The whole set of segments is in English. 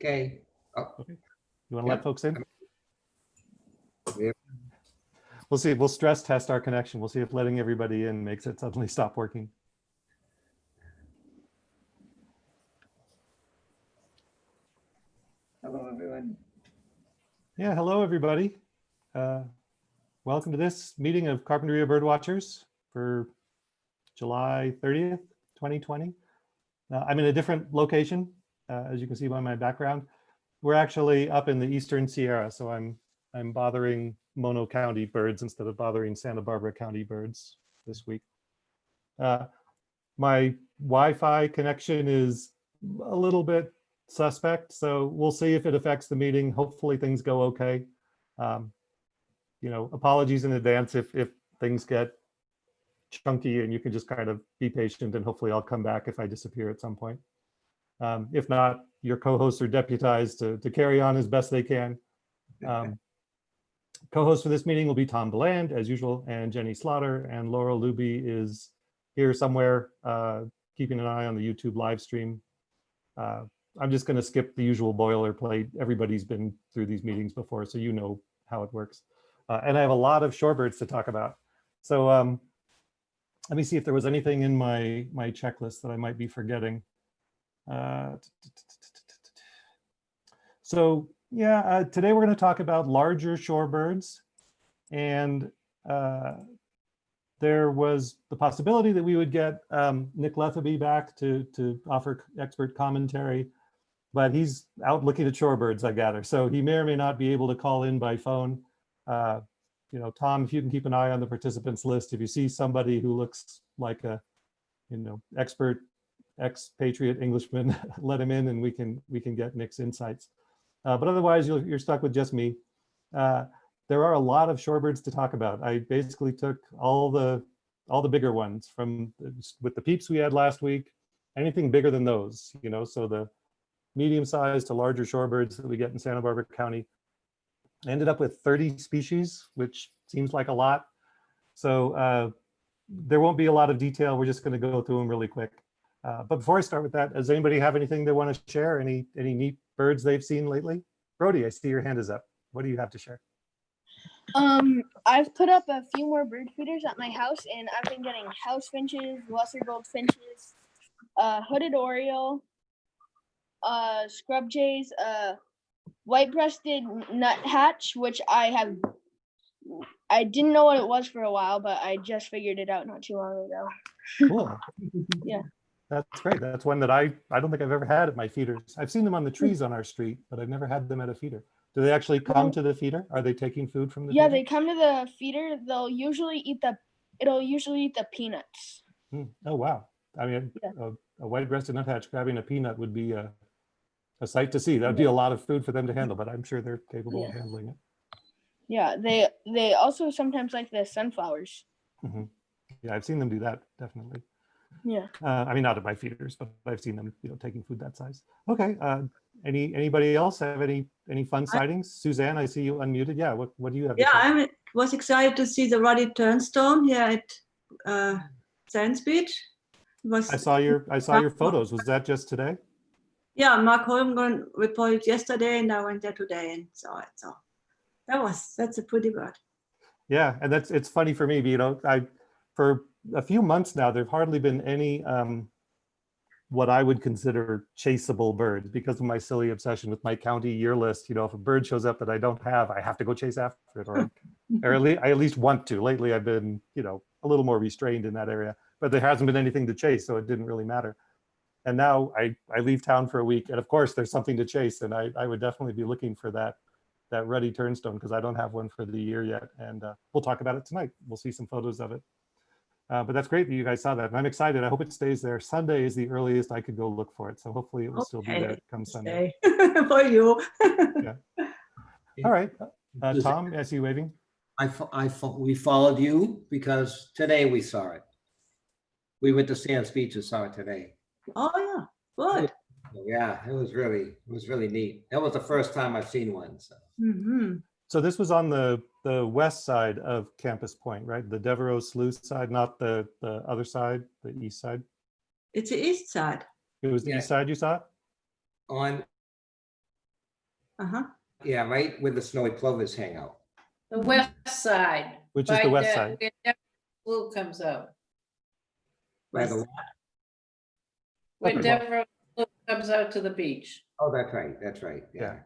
Okay. Oh, Okay. You want to Yeah. let folks in? Yeah. We'll see. We'll stress test our connection. We'll see if letting everybody in makes it suddenly stop working. Hello, everyone. Yeah, hello, everybody. Welcome to this meeting of Carpinteria Birdwatchers for July 30th, 2020. I'm in a different location, as you can see by my background. We're actually up in the Eastern Sierra, so I'm bothering Mono County birds instead of bothering Santa Barbara County birds this week. My Wi-Fi connection is a little bit suspect, so we'll see if it affects the meeting. Hopefully things go okay. You know, apologies in advance if things get chunky, and you can just kind of be patient, and hopefully I'll come back if I disappear at some point. If not, your co-hosts are deputized to carry on as best they can. Co-host for this meeting will be Tom Bland, as usual, and Jenny Slaughter, and Laurel Luby is here somewhere, keeping an eye on the YouTube live stream. I'm just going to skip the usual boilerplate. Everybody's been through these meetings before, so you know how it works. And I have a lot of shorebirds to talk about. So let me see if there was anything in my checklist that I might be forgetting. So yeah, today we're going to talk about larger shorebirds, and there was the possibility that we would get Nick Letheby back to offer expert commentary, but he's out looking at shorebirds, I gather. So he may or may not be able to call in by phone. You know, Tom, if you can keep an eye on the participants list, if you see somebody who looks like a, you know, expert expatriate Englishman, let him in, and we can get Nick's insights. But otherwise, you're stuck with just me. There are a lot of shorebirds to talk about. I basically took all the bigger ones from with the peeps we had last week, anything bigger than those, you know, so the medium-sized to larger shorebirds that we get in Santa Barbara County. I ended up with 30 species, which seems like a lot. So there won't be a lot of detail. We're just going to go through them really quick. But before I start with that, does anybody have anything they want to share? Any neat birds they've seen lately? Brody, I see your hand is up. What do you have to share? I've put up a few more bird feeders at my house, and I've been getting house finches, lesser goldfinches, hooded oriole, scrub jays, white-breasted nuthatch, which I didn't know what it was for a while, but I just figured it out not too long ago. Cool. Yeah. That's great. That's one that I don't think I've ever had at my feeders. I've seen them on the trees on our street, but I've never had them at a feeder. Do they actually come to the feeder? Are they taking food from the Yeah, feeder? they come to the feeder. It'll usually eat the peanuts. Oh, wow. I mean, Yeah. a white-breasted nuthatch grabbing a peanut would be a sight to see. That'd be a lot of food for them to handle, but I'm sure they're capable of handling it. Yeah, they also sometimes like the sunflowers. Mm-hmm. Yeah, I've seen them do that, definitely. Yeah. I mean, not at my feeders, but I've seen them, you know, taking food that size. Okay. Anybody else have any fun sightings? Suzanne, I see you unmuted. Yeah. What do you have? Yeah, I was excited to see the Ruddy Turnstone here at Sands Beach. I saw your photos. Was that just today? Yeah, Mark Holmgren reported yesterday, and I went there today and saw it. So that's a pretty bird. Yeah, and it's funny for me, you know, for a few months now, there've hardly been any what I would consider chaseable birds because of my silly obsession with my county year list. You know, if a bird shows up that I don't have, I have to go chase after it, or I at least want to. Lately, I've been, you know, a little more restrained in that area, but there hasn't been anything to chase, so it didn't really matter. And now I leave town for a week, and of course there's something to chase, and I would definitely be looking for that Ruddy Turnstone because I don't have one for the year yet, and we'll talk about it tonight. We'll see some photos of it. But that's great that you guys saw that, and I'm excited. I hope it stays there. Sunday is the earliest I could go look for it, so hopefully it will still be there come Sunday. For you. Yeah. All right, Tom, I see you waving. We followed you because today we saw it. We went to Sands Beach and saw it today. Oh yeah, good. Yeah, it was really neat. That was the first time I've seen one. So. Mm-hmm. So this was on the west side of Campus Point, right? The Devereaux Sluice side, not the other side, the east side. It's the east side. It was the east side you saw it? Uh-huh. Yeah, right where the snowy plovers hang out. The west side. Which is the by west side. Where Deborah Blue comes out. By the- West. Where Okay. Deborah Blue comes out to the beach. Oh, that's right, that's right, yeah.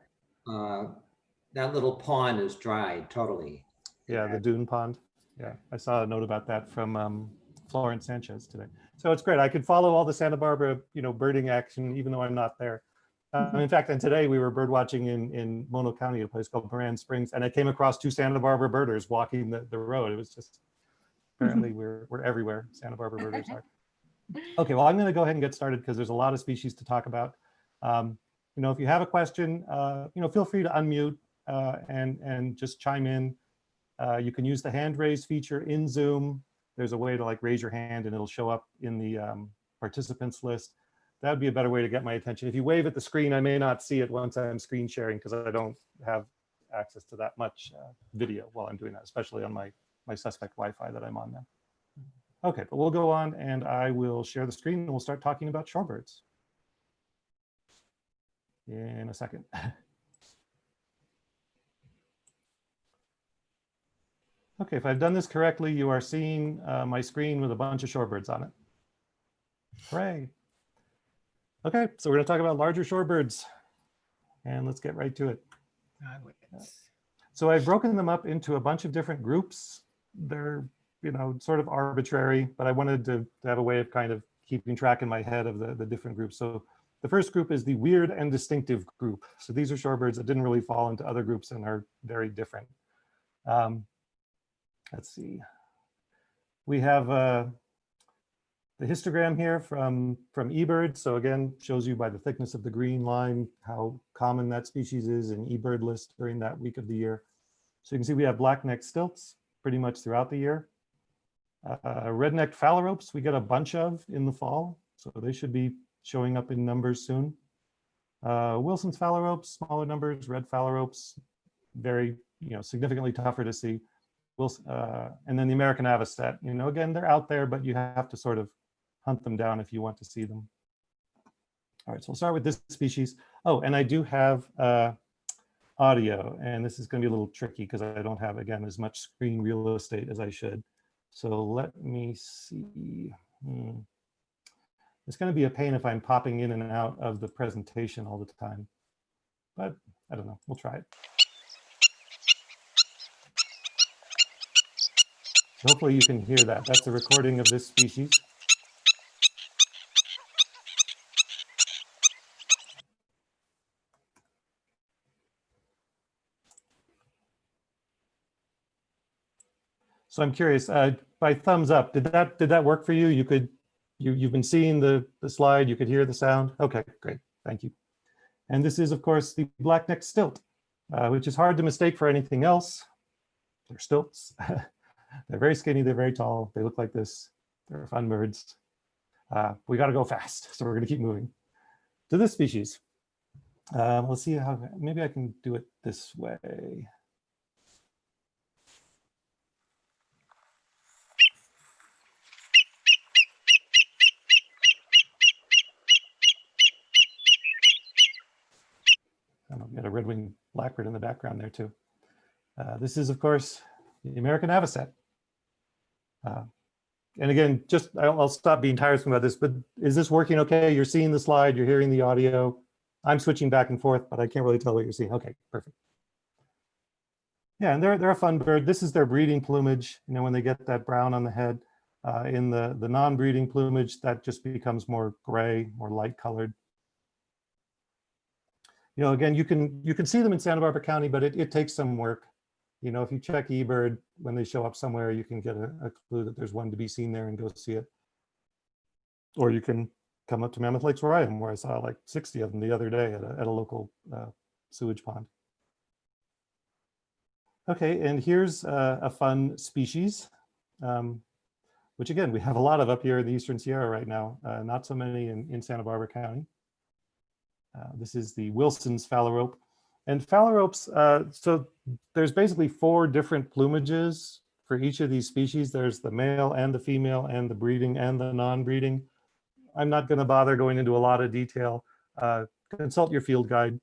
That little pond is dried totally. Yeah, the dune pond. Yeah, I saw a note about that from Florence Sanchez today. So it's great. I could follow all the Santa Barbara, birding action, even though I'm not there. In fact, and today we were bird watching in Mono County, a place called Moran Springs, and I came across 2 Santa Barbara birders walking the road. It was just, apparently we're everywhere. Santa Barbara birders are. Okay, well, I'm going to go ahead and get started because there's a lot of species to talk about. If you have a question, feel free to unmute and just chime in. You can use the hand raise feature in Zoom. There's a way to like raise your hand and it'll show up in the participants list. That would be a better way to get my attention. If you wave at the screen, I may not see it once I'm screen sharing because I don't have access to that much video while I'm doing that, especially on my suspect Wi-Fi that I'm on now. Okay, but we'll go on and I will share the screen and we'll start talking about shorebirds in a second. Okay, if I've done this correctly, you are seeing my screen with a bunch of shorebirds on it. Hooray. Okay, so we're going to talk about larger shorebirds and let's get right to it. So I've broken them up into a bunch of different groups. They're, sort of arbitrary, but I wanted to have a way of kind of keeping track in my head of the different groups. So the first group is the weird and distinctive group. So these are shorebirds that didn't really fall into other groups and are very different. Let's see. We have the histogram here from eBird. So again, shows you by the thickness of the green line how common that species is in eBird list during that week of the year. So you can see we have black-necked stilts pretty much throughout the year. Red-necked Phalaropes we get a bunch of in the fall, so they should be showing up in numbers soon. Wilson's Phalaropes, smaller numbers. Red Phalaropes, very significantly tougher to see. And then the American Avocet, again, they're out there, but you have to sort of hunt them down if you want to see them. All right, so we'll start with this species. Oh, and I do have audio, and this is going to be a little tricky because I don't have, again, as much screen real estate as I should. So let me see. It's going to be a pain if I'm popping in and out of the presentation all the time, but I don't know, we'll try it. Hopefully you can hear that. That's a recording of this species. So I'm curious, by thumbs up, did that work for you? You've been seeing the slide, you could hear the sound? Okay, great, thank you. And this is, of course, the black-necked stilt, which is hard to mistake for anything else. They're stilts. They're very skinny, they're very tall, they look like this. They're fun birds. We gotta go fast, so we're gonna keep moving. To this species, let's see how, maybe I can do it this way. We got a red-winged blackbird in the background there too. This is, of course, the American Avocet. And again, I'll stop being tiresome about this, but is this working okay? You're seeing the slide, you're hearing the audio. I'm switching back and forth, but I can't really tell what you're seeing. Okay, perfect. Yeah, and they're a fun bird. This is their breeding plumage. When they get that brown on the head. In the non-breeding plumage, that just becomes more gray, more light colored. Again, you can see them in Santa Barbara County, but it takes some work. If you check eBird, when they show up somewhere, you can get a clue that there's one to be seen there and go see it. Or you can come up to Mammoth Lakes where I am, where I saw like 60 of them the other day at a local sewage pond. Okay, and here's a fun species, which again, we have a lot of up here in the Eastern Sierra right now, not so many in Santa Barbara County. This is the Wilson's Phalarope. And Phalaropes, so there's basically 4 different plumages for each of these species. There's the male and the female and the breeding and the non-breeding. I'm not going to bother going into a lot of detail. Consult your field guide.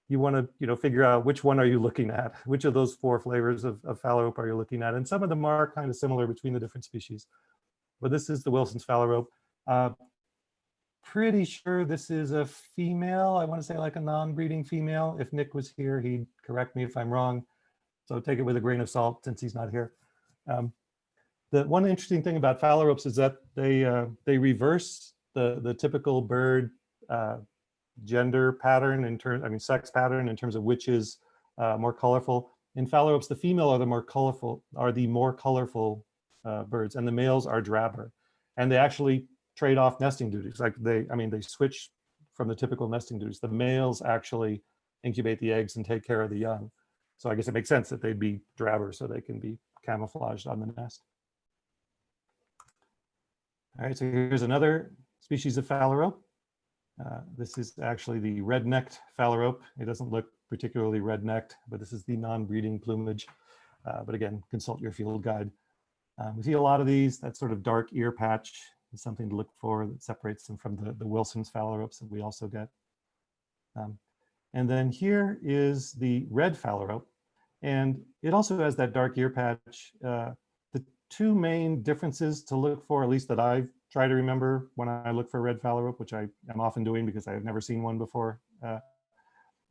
you want to, figure out which one are you looking at, which of those 4 flavors of Phalarope are you looking at, and some of them are kind of similar between the different species. But this is the Wilson's Phalarope. Pretty sure this is a female. I want to say like a non-breeding female. If Nick was here, he'd correct me if I'm wrong. So take it with a grain of salt since he's not here. The one interesting thing about Phalaropes is that they reverse the typical bird gender pattern in terms, sex pattern in terms of which is more colorful. In Phalaropes, the female are the more colorful birds, and the males are drabber, and they actually trade off nesting duties. Like they switch from the typical nesting duties. The males actually incubate the eggs and take care of the young. So I guess it makes sense that they'd be drabber so they can be camouflaged on the nest. All right, so here's another species of Phalarope. This is actually the red-necked Phalarope. It doesn't look particularly red-necked, but this is the non-breeding plumage. But again, consult your field guide. We see a lot of these. That sort of dark ear patch is something to look for that separates them from the Wilson's Phalaropes that we also get. And then here is the red Phalarope, and it also has that dark ear patch. The 2 main differences to look for, at least that I try to remember when I look for red Phalarope, which I am often doing because I have never seen one before,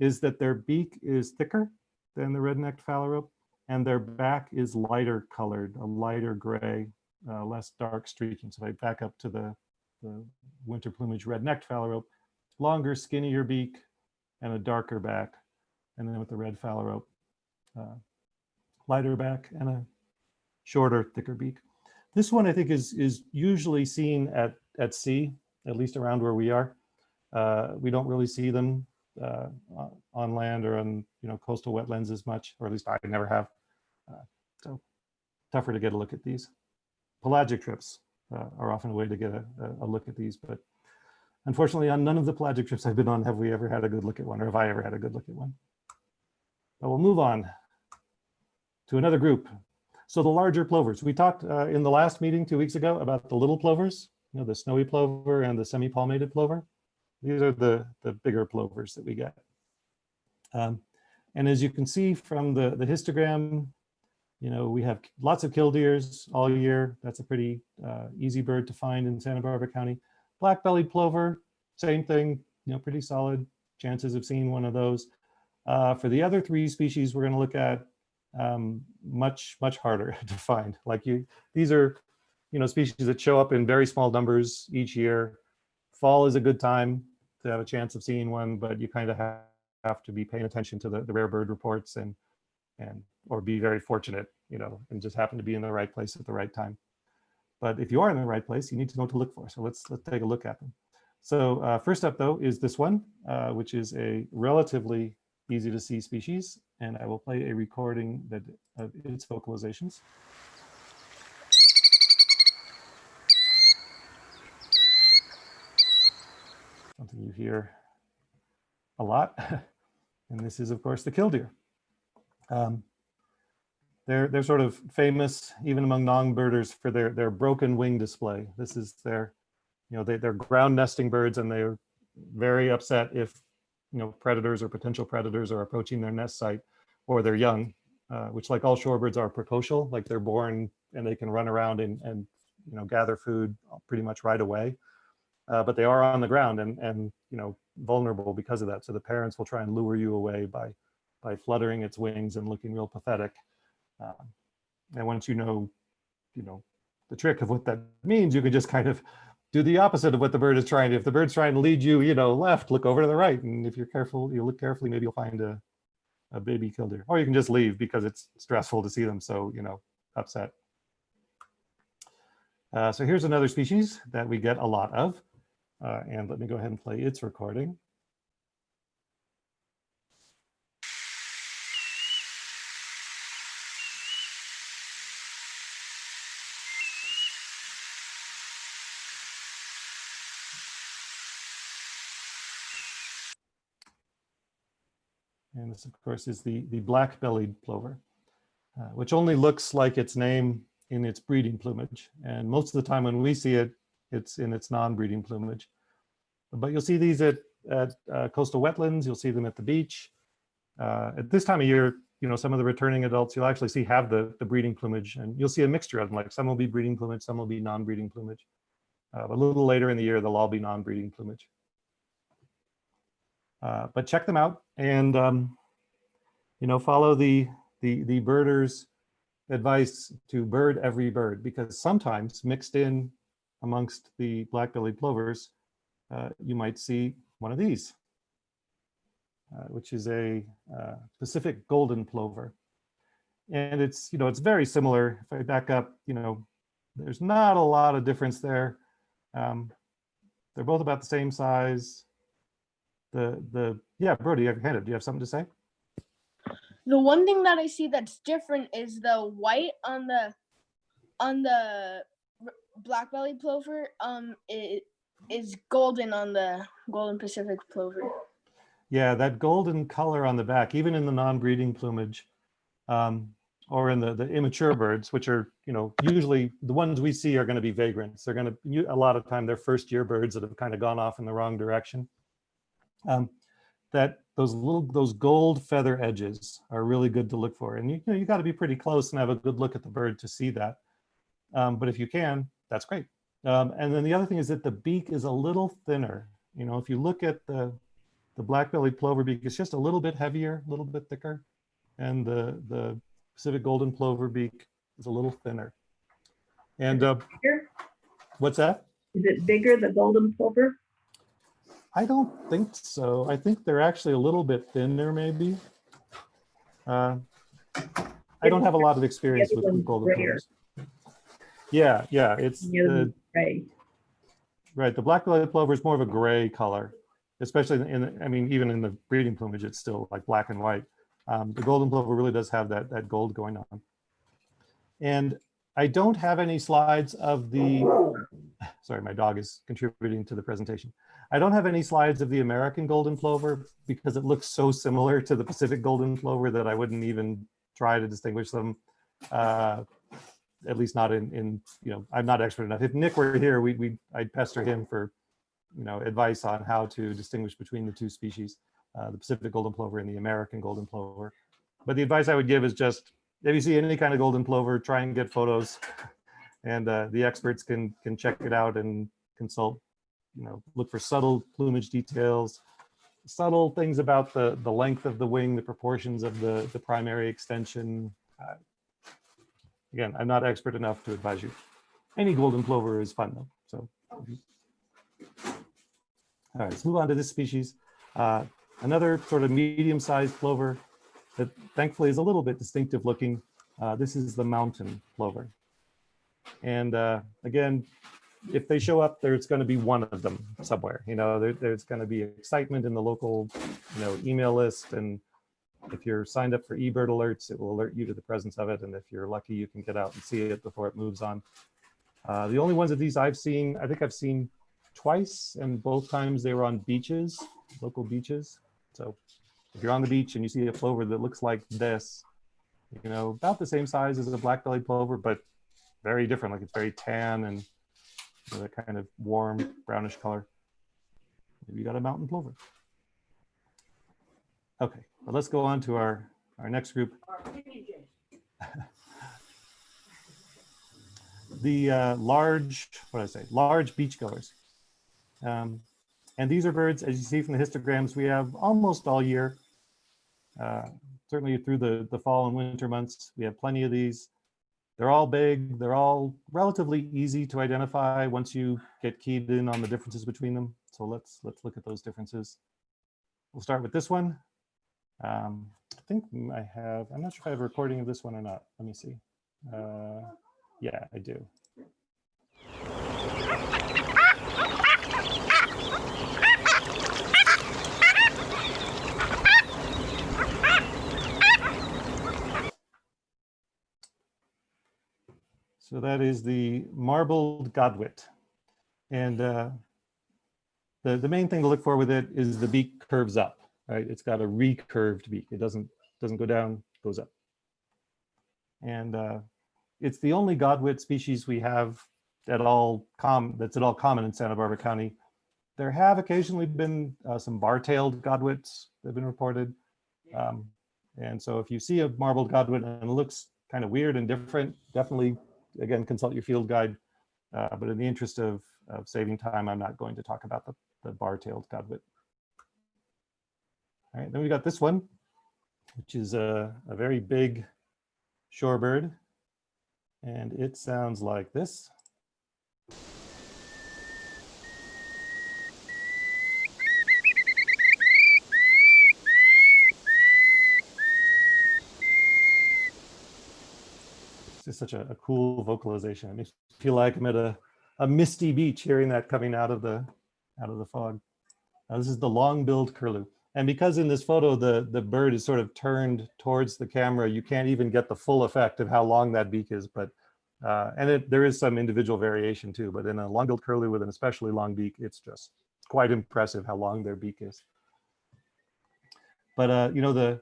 is that their beak is thicker than the red-necked Phalarope, and their back is lighter colored, a lighter gray, less dark streaking. So if I back up to the winter plumage red-necked Phalarope, longer, skinnier beak, and a darker back. And then with the red Phalarope, lighter back and a shorter, thicker beak. This one I think is usually seen at sea, at least around where we are. We don't really see them on land or on coastal wetlands as much, or at least I never have. So tougher to get a look at these. Pelagic trips are often a way to get a look at these, but unfortunately on none of the pelagic trips I've been on have we ever had a good look at one, or have I ever had a good look at one. But we'll move on to another group. So the larger plovers. We talked in the last meeting 2 weeks ago about the little plovers, the snowy plover and the semi-palmated plover. These are the bigger plovers that we get. And as you can see from the histogram, we have lots of killdeers all year. That's a pretty easy bird to find in Santa Barbara County. Black-bellied plover, same thing, pretty solid chances of seeing one of those. For the other 3 species we're going to look at, much harder to find. These are species that show up in very small numbers each year. Fall is a good time to have a chance of seeing one, but you kind of have to be paying attention to the rare bird reports or be very fortunate, and just happen to be in the right place at the right time. But if you are in the right place, you need to know what to look for. So let's take a look at them. So first up though is this one, which is a relatively easy to see species, and I will play a recording of its vocalizations. Something you hear a lot, and this is of course the killdeer. They're sort of famous even among non-birders for their broken wing display. This is they're ground nesting birds, and they're very upset if predators or potential predators are approaching their nest site or their young, which, like all shorebirds, are precocial. Like they're born and they can run around and gather food pretty much right away. But they are on the ground and vulnerable because of that. So the parents will try and lure you away by fluttering its wings and looking real pathetic. And once you know the trick of what that means, you can just kind of do the opposite of what the bird is trying to. If the bird's trying to lead you, left, look over to the right. And if you're careful, you look carefully, maybe you'll find a baby killdeer. Or you can just leave because it's stressful to see them so, upset. So here's another species that we get a lot of. And let me go ahead and play its recording. And this, of course, is the black-bellied plover, which only looks like its name in its breeding plumage. And most of the time when we see it, it's in its non-breeding plumage. But you'll see these at coastal wetlands. You'll see them at the beach. At this time of year, some of the returning adults you'll actually see have the breeding plumage, and you'll see a mixture of them. Like some will be breeding plumage, some will be non-breeding plumage. But a little later in the year, they'll all be non-breeding plumage. But check them out and follow the birder's advice to bird every bird, because sometimes mixed in amongst the black-bellied plovers, you might see one of these, which is a Pacific Golden-Plover. And it's very similar. If I back up, there's not a lot of difference there. They're both about the same size. Yeah, Brody, you have your hand up. Do you have something to say? The one thing that I see that's different is the white on the black-bellied plover. It is golden on the golden Pacific plover. Yeah, that golden color on the back, even in the non-breeding plumage, or in the immature birds, which are usually the ones we see are going to be vagrants. They're going to a lot of time they're first-year birds that have kind of gone off in the wrong direction. That those gold feather edges are really good to look for, and you got to be pretty close and have a good look at the bird to see that. But if you can, that's great. And then the other thing is that the beak is a little thinner. If you look at the black-bellied plover beak, it's just a little bit heavier, a little bit thicker, and the Pacific golden plover beak is a little thinner. And what's that? Is it bigger, the golden plover? I don't think so. I think they're actually a little bit thinner, maybe. I don't have a lot of experience with golden plovers. Yeah, it's gray. Right. The black-bellied plover is more of a gray color, especially even in the breeding plumage, it's still like black and white. The golden plover really does have that gold going on. And I don't have any slides of the, sorry, my dog is contributing to the presentation. I don't have any slides of the American golden plover because it looks so similar to the Pacific golden plover that I wouldn't even try to distinguish them. At least not in I'm not expert enough. If Nick were here, I'd pester him for, advice on how to distinguish between the two species, the Pacific golden plover and the American golden plover. But the advice I would give is just, if you see any kind of golden plover, try and get photos, and the experts can check it out and consult. Look for subtle plumage details, subtle things about the length of the wing, the proportions of the primary extension. Again, I'm not expert enough to advise you. Any golden plover is fun though. So, all right, let's move on to this species. Another sort of medium-sized plover that thankfully is a little bit distinctive looking. This is the mountain plover. And again, if they show up, there's going to be one of them somewhere. There's going to be excitement in the local, email list, and if you're signed up for eBird alerts, it will alert you to the presence of it. And if you're lucky, you can get out and see it before it moves on. The only ones of these I think I've seen twice, and both times they were on beaches, local beaches. So if you're on the beach and you see a plover that looks like this, about the same size as a black-bellied plover, but very different, like it's very tan and that kind of warm brownish color, maybe you got a mountain plover. Okay, well, let's go on to our next group. The large beachgoers. And these are birds, as you see from the histograms, we have almost all year. Certainly through the fall and winter months, we have plenty of these. They're all big, they're all relatively easy to identify once you get keyed in on the differences between them. So let's look at those differences. We'll start with this one. I think I'm not sure if I have a recording of this one or not. Let me see. Yeah, I do. So that is the marbled Godwit. And the main thing to look for with it is the beak curves up, right? It's got a recurved beak. It doesn't go down, goes up. And it's the only Godwit species we have that's at all common in Santa Barbara County. There have occasionally been some bar-tailed Godwits that have been reported, And so if you see a marbled godwit and it looks kind of weird and different, definitely, again, consult your field guide. But in the interest of saving time, I'm not going to talk about the bar-tailed godwit. All right, then we got this one, which is a very big shorebird. And it sounds like this. It's just such a cool vocalization. It makes me feel like I'm at a misty beach hearing that coming out of the fog. Now, this is the long-billed curlew. And because in this photo, the bird is sort of turned towards the camera, you can't even get the full effect of how long that beak is. But there is some individual variation too. But in a long-billed curlew with an especially long beak, it's just quite impressive how long their beak is. But you know, the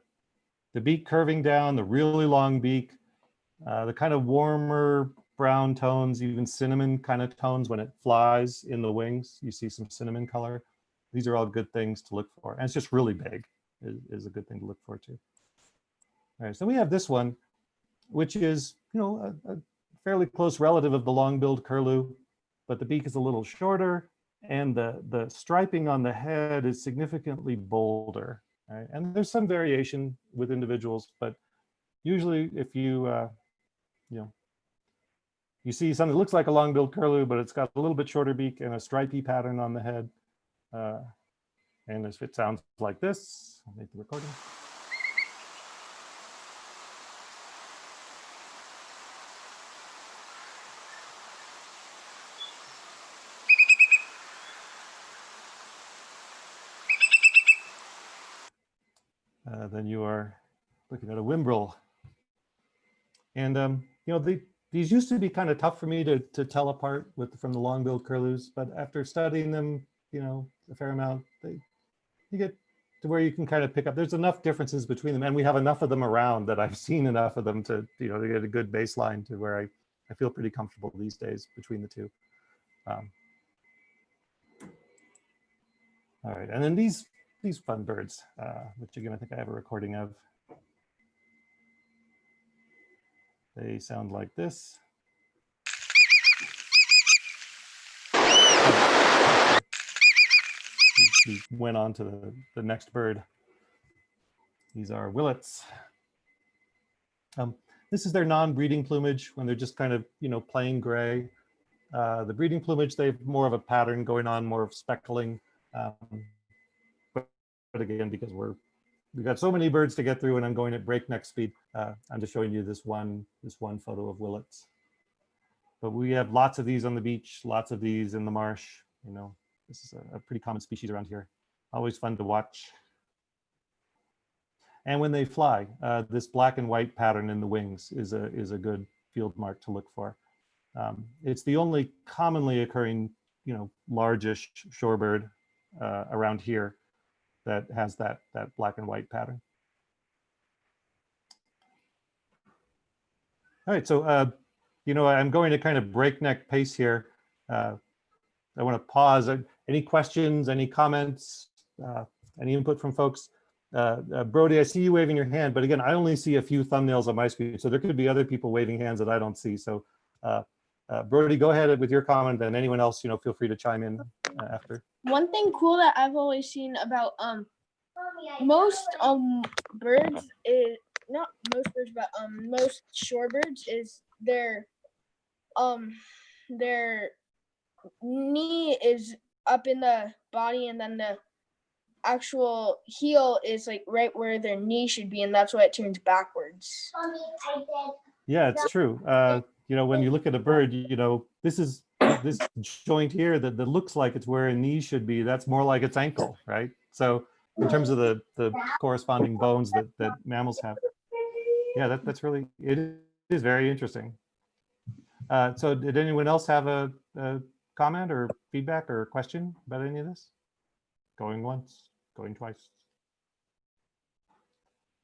beak curving down, the really long beak, the kind of warmer brown tones, even cinnamon kind of tones when it flies in the wings, you see some cinnamon color. These are all good things to look for. And it's just really big is a good thing to look for too. All right, so we have this one, which is, you know, a fairly close relative of the long-billed curlew, but the beak is a little shorter and the striping on the head is significantly bolder. Right? And there's some variation with individuals, but usually if you, you see something that looks like a long-billed curlew, but it's got a little bit shorter beak and a stripy pattern on the head. And if it sounds like this, I'll make the recording. Then you are looking at a Whimbrel. And you know, these used to be kind of tough for me to tell apart from the long-billed curlews, but after studying them, you know, a fair amount, you get to where you can kind of pick up. There's enough differences between them, and we have enough of them around that I've seen enough of them to, you know, to get a good baseline to where I feel pretty comfortable these days between the two. All right, and then these fun birds, which again I think I have a recording of. They sound like this. We went on to the next bird. These are Willets. This is their non-breeding plumage when they're just kind of, you know, plain gray. The breeding plumage, they have more of a pattern going on, more of speckling. But again, because we've got so many birds to get through and I'm going at breakneck speed, I'm just showing you this one photo of Willets. But we have lots of these on the beach, lots of these in the marsh. You know, this is a pretty common species around here. Always fun to watch. And when they fly, this black and white pattern in the wings is a good field mark to look for. It's the only commonly occurring, you know, largish shorebird around here that has that black and white pattern. All right, so you know, I'm going to kind of breakneck pace here. I want to pause. Any questions, any comments, any input from folks? Brody, I see you waving your hand, but again, I only see a few thumbnails on my screen, so there could be other people waving hands that I don't see. So Brody, go ahead with your comment, and anyone else, you know, feel free to chime in after. One thing cool that I've always seen about most birds is not most birds, but most shorebirds is their knee is up in the body, and then the actual heel is like right where their knee should be, and that's why it turns backwards. Yeah, it's true. You know, when you look at a bird, you know, this joint here that looks like it's where a knee should be, that's more like its ankle, right? So in terms of the corresponding bones that mammals have. Yeah, that's really, it is very interesting. So did anyone else have a comment or feedback or question about any of this? Going once, going twice.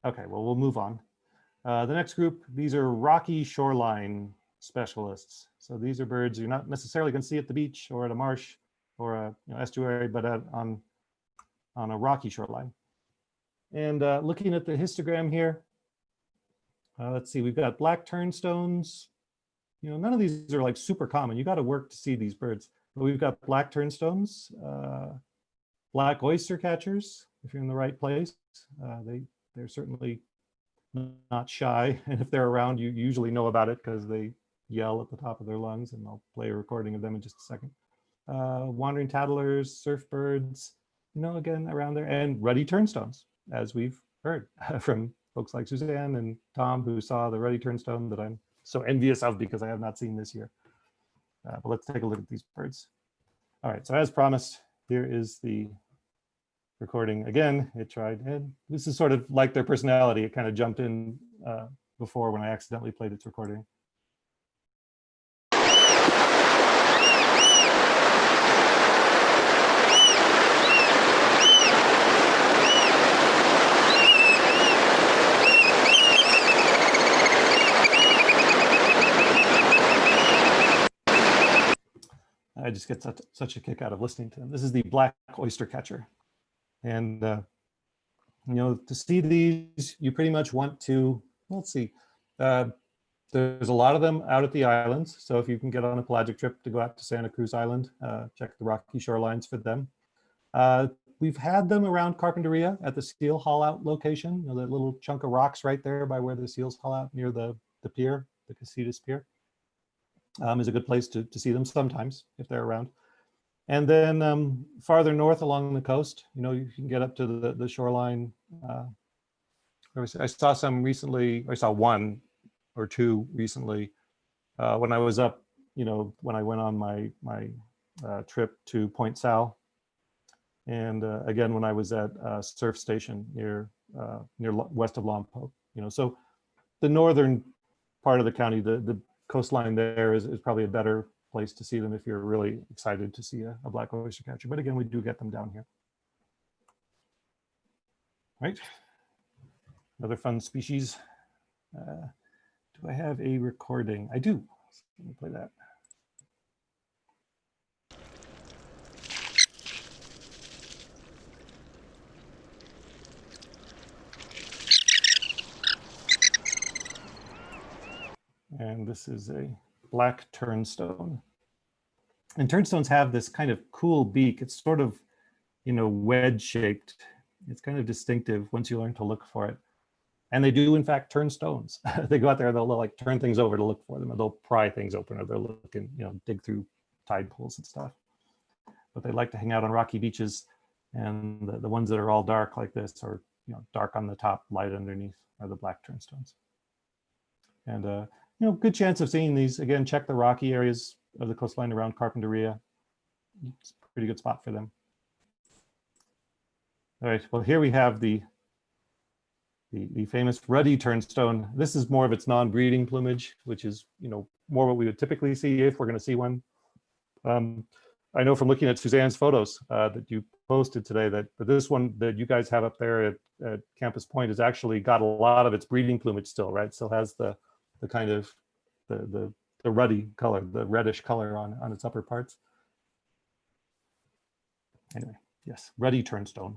Okay, well, we'll move on. The next group, these are rocky shoreline specialists. So these are birds you're not necessarily going to see at the beach or at a marsh or a estuary, but on a rocky shoreline. And looking at the histogram here, let's see, we've got black turnstones. You know, none of these are like super common. You got to work to see these birds. But we've got black turnstones, black oystercatchers, if you're in the right place. They're certainly not shy. And if they're around, you usually know about it because they yell at the top of their lungs, and I'll play a recording of them in just a second. Wandering tattlers, surfbirds, you know, again, around there, and ruddy turnstones, as we've heard from folks like Suzanne and Tom, who saw the ruddy turnstone that I'm so envious of because I have not seen this year. But let's take a look at these birds. All right, so as promised, here is the recording. Again, it tried, and this is sort of like their personality. It kind of jumped in before when I accidentally played its recording. I just get such a kick out of listening to them. This is the black oystercatcher. And, you know, to see these, you pretty much want to, let's see, there's a lot of them out at the islands. So if you can get on a pelagic trip to go out to Santa Cruz Island, check the rocky shorelines for them. We've had them around Carpinteria at the seal haul out location, you know, that little chunk of rocks right there by where the seals haul out near the pier, the Casitas Pier. Is a good place to see them sometimes if they're around. And then farther north along the coast, you know, you can get up to the shoreline. I saw some recently, I saw one or two recently when I was up, you know, when I went on my trip to Point Sal. And again, when I was at Surf Station near west of Lompoc, you know, so the northern part of the county, the coastline there is probably a better place to see them if you're really excited to see a black oystercatcher. But again, we do get them down here. Right, another fun species. Do I have a recording? I do. Let me play that. And this is a black turnstone. And turnstones have this kind of cool beak. It's sort of, you know, wedge shaped. It's kind of distinctive once you learn to look for it. And they do in fact turn stones. They go out there, they'll like turn things over to look for them, or they'll pry things open, or they're looking, you know, dig through tide pools and stuff. But they like to hang out on rocky beaches, and the ones that are all dark like this, or, you know, dark on the top, light underneath, are the black turnstones. And you know, good chance of seeing these. Again, check the rocky areas of the coastline around Carpinteria. It's a pretty good spot for them. All right, well, here we have the famous ruddy turnstone. This is more of its non-breeding plumage, which is, you know, more what we would typically see if we're going to see one. I know from looking at Suzanne's photos that you posted today that this one that you guys have up there at Campus Point has actually got a lot of its breeding plumage still, right? Still has the kind of the ruddy color, the reddish color on its upper parts. Anyway, yes, ruddy turnstone.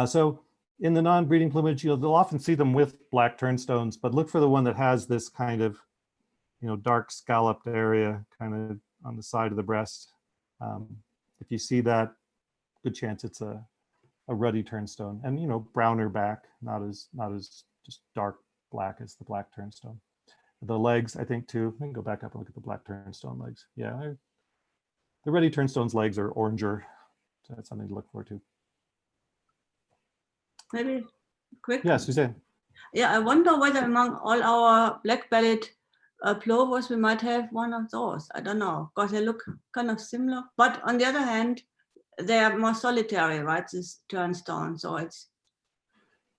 So in the non-breeding plumage, you know, they'll often see them with black turnstones, but look for the one that has this kind of, you know, dark scalloped area kind of on the side of the breast. If you see that, good chance it's a ruddy turnstone, and, you know, browner back, not as just dark black as the black turnstone. The legs, I think too, I can go back up and look at the black turnstone legs. Yeah, the ruddy turnstone's legs are oranger, so that's something to look for too. Maybe quick. Yeah, Suzanne. Yeah, I wonder whether among all our black-bellied plovers we might have one of those. I don't know, because they look kind of similar. But on the other hand, they are more solitary, right? This turnstone, so it's.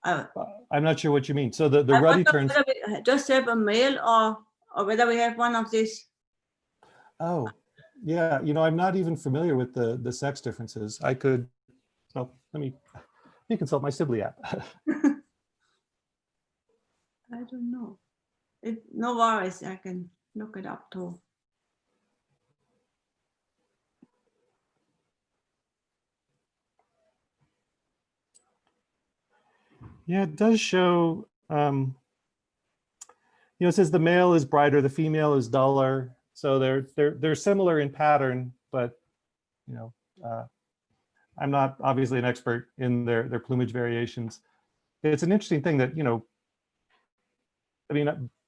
I'm not sure what you mean. So the I ruddy wonder turns. whether we just have a male or whether we have one of these. Oh, yeah. You know, I'm not even familiar with the sex differences. I could. So let me consult my Sibley app. I don't know. No worries, I can look it up too. Yeah, it does show, it says the male is brighter, the female is duller. So they're similar in pattern, but I'm not obviously an expert in their plumage variations. It's an interesting thing that,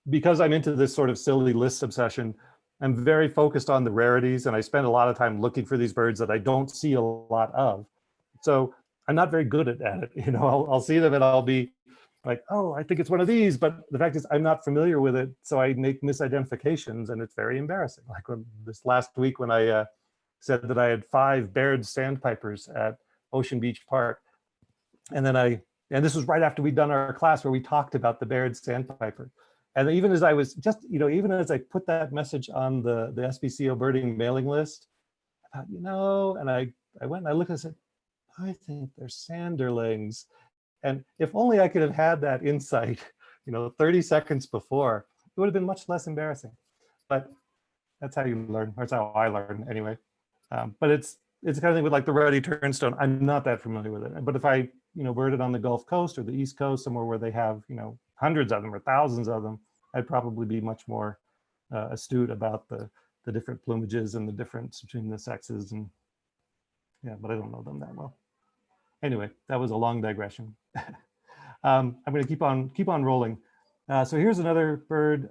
because I'm into this sort of silly list obsession, I'm very focused on the rarities, and I spend a lot of time looking for these birds that I don't see a lot of. So I'm not very good at it. I'll see them and I'll be like, oh, I think it's one of these, but the fact is I'm not familiar with it, so I make misidentifications, and it's very embarrassing. Like this last week when I said that I had 5 Baird sandpipers at Ocean Beach Park, and this was right after we'd done our class where we talked about the Baird sandpiper. And even as I was even as I put that message on the SPCO birding mailing list, I thought, and I went and I looked and I said, I think they're sanderlings. And if only I could have had that insight, 30 seconds before, it would have been much less embarrassing. But that's how you learn, or that's how I learn anyway. But it's the kind of thing with like the Ruddy Turnstone. I'm not that familiar with it. But if I, birded on the Gulf Coast or the East Coast, somewhere where they have, hundreds of them or thousands of them, I'd probably be much more astute about the different plumages and the difference between the sexes. And yeah, but I don't know them that well. Anyway, that was a long digression. I'm going to keep on rolling. So here's another bird,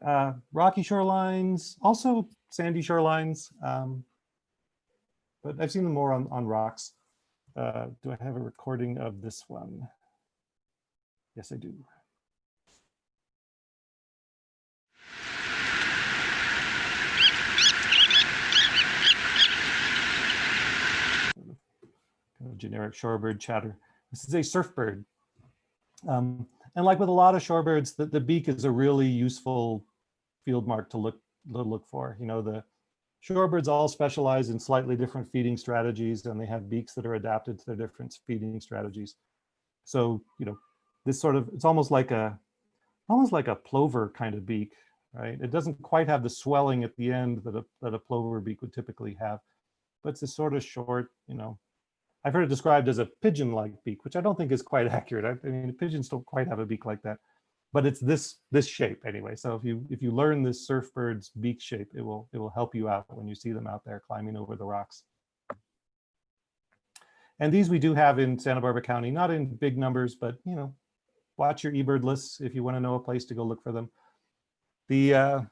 rocky shorelines, also sandy shorelines, but I've seen them more on rocks. Do I have a recording of this one? Yes, I do. Kind of generic shorebird chatter. This is a surfbird. And like with a lot of shorebirds, the beak is a really useful field mark to look for. The shorebirds all specialize in slightly different feeding strategies, and they have beaks that are adapted to their different feeding strategies. So, this sort of, it's almost like a plover kind of beak, right? It doesn't quite have the swelling at the end that a plover beak would typically have, but it's a sort of short, I've heard it described as a pigeon-like beak, which I don't think is quite accurate. I mean, pigeons don't quite have a beak like that, but it's this shape anyway. So if you learn this surfbird's beak shape, it will help you out when you see them out there climbing over the rocks. And these we do have in Santa Barbara County, not in big numbers, but watch your eBird lists if you want to know a place to go look for them. The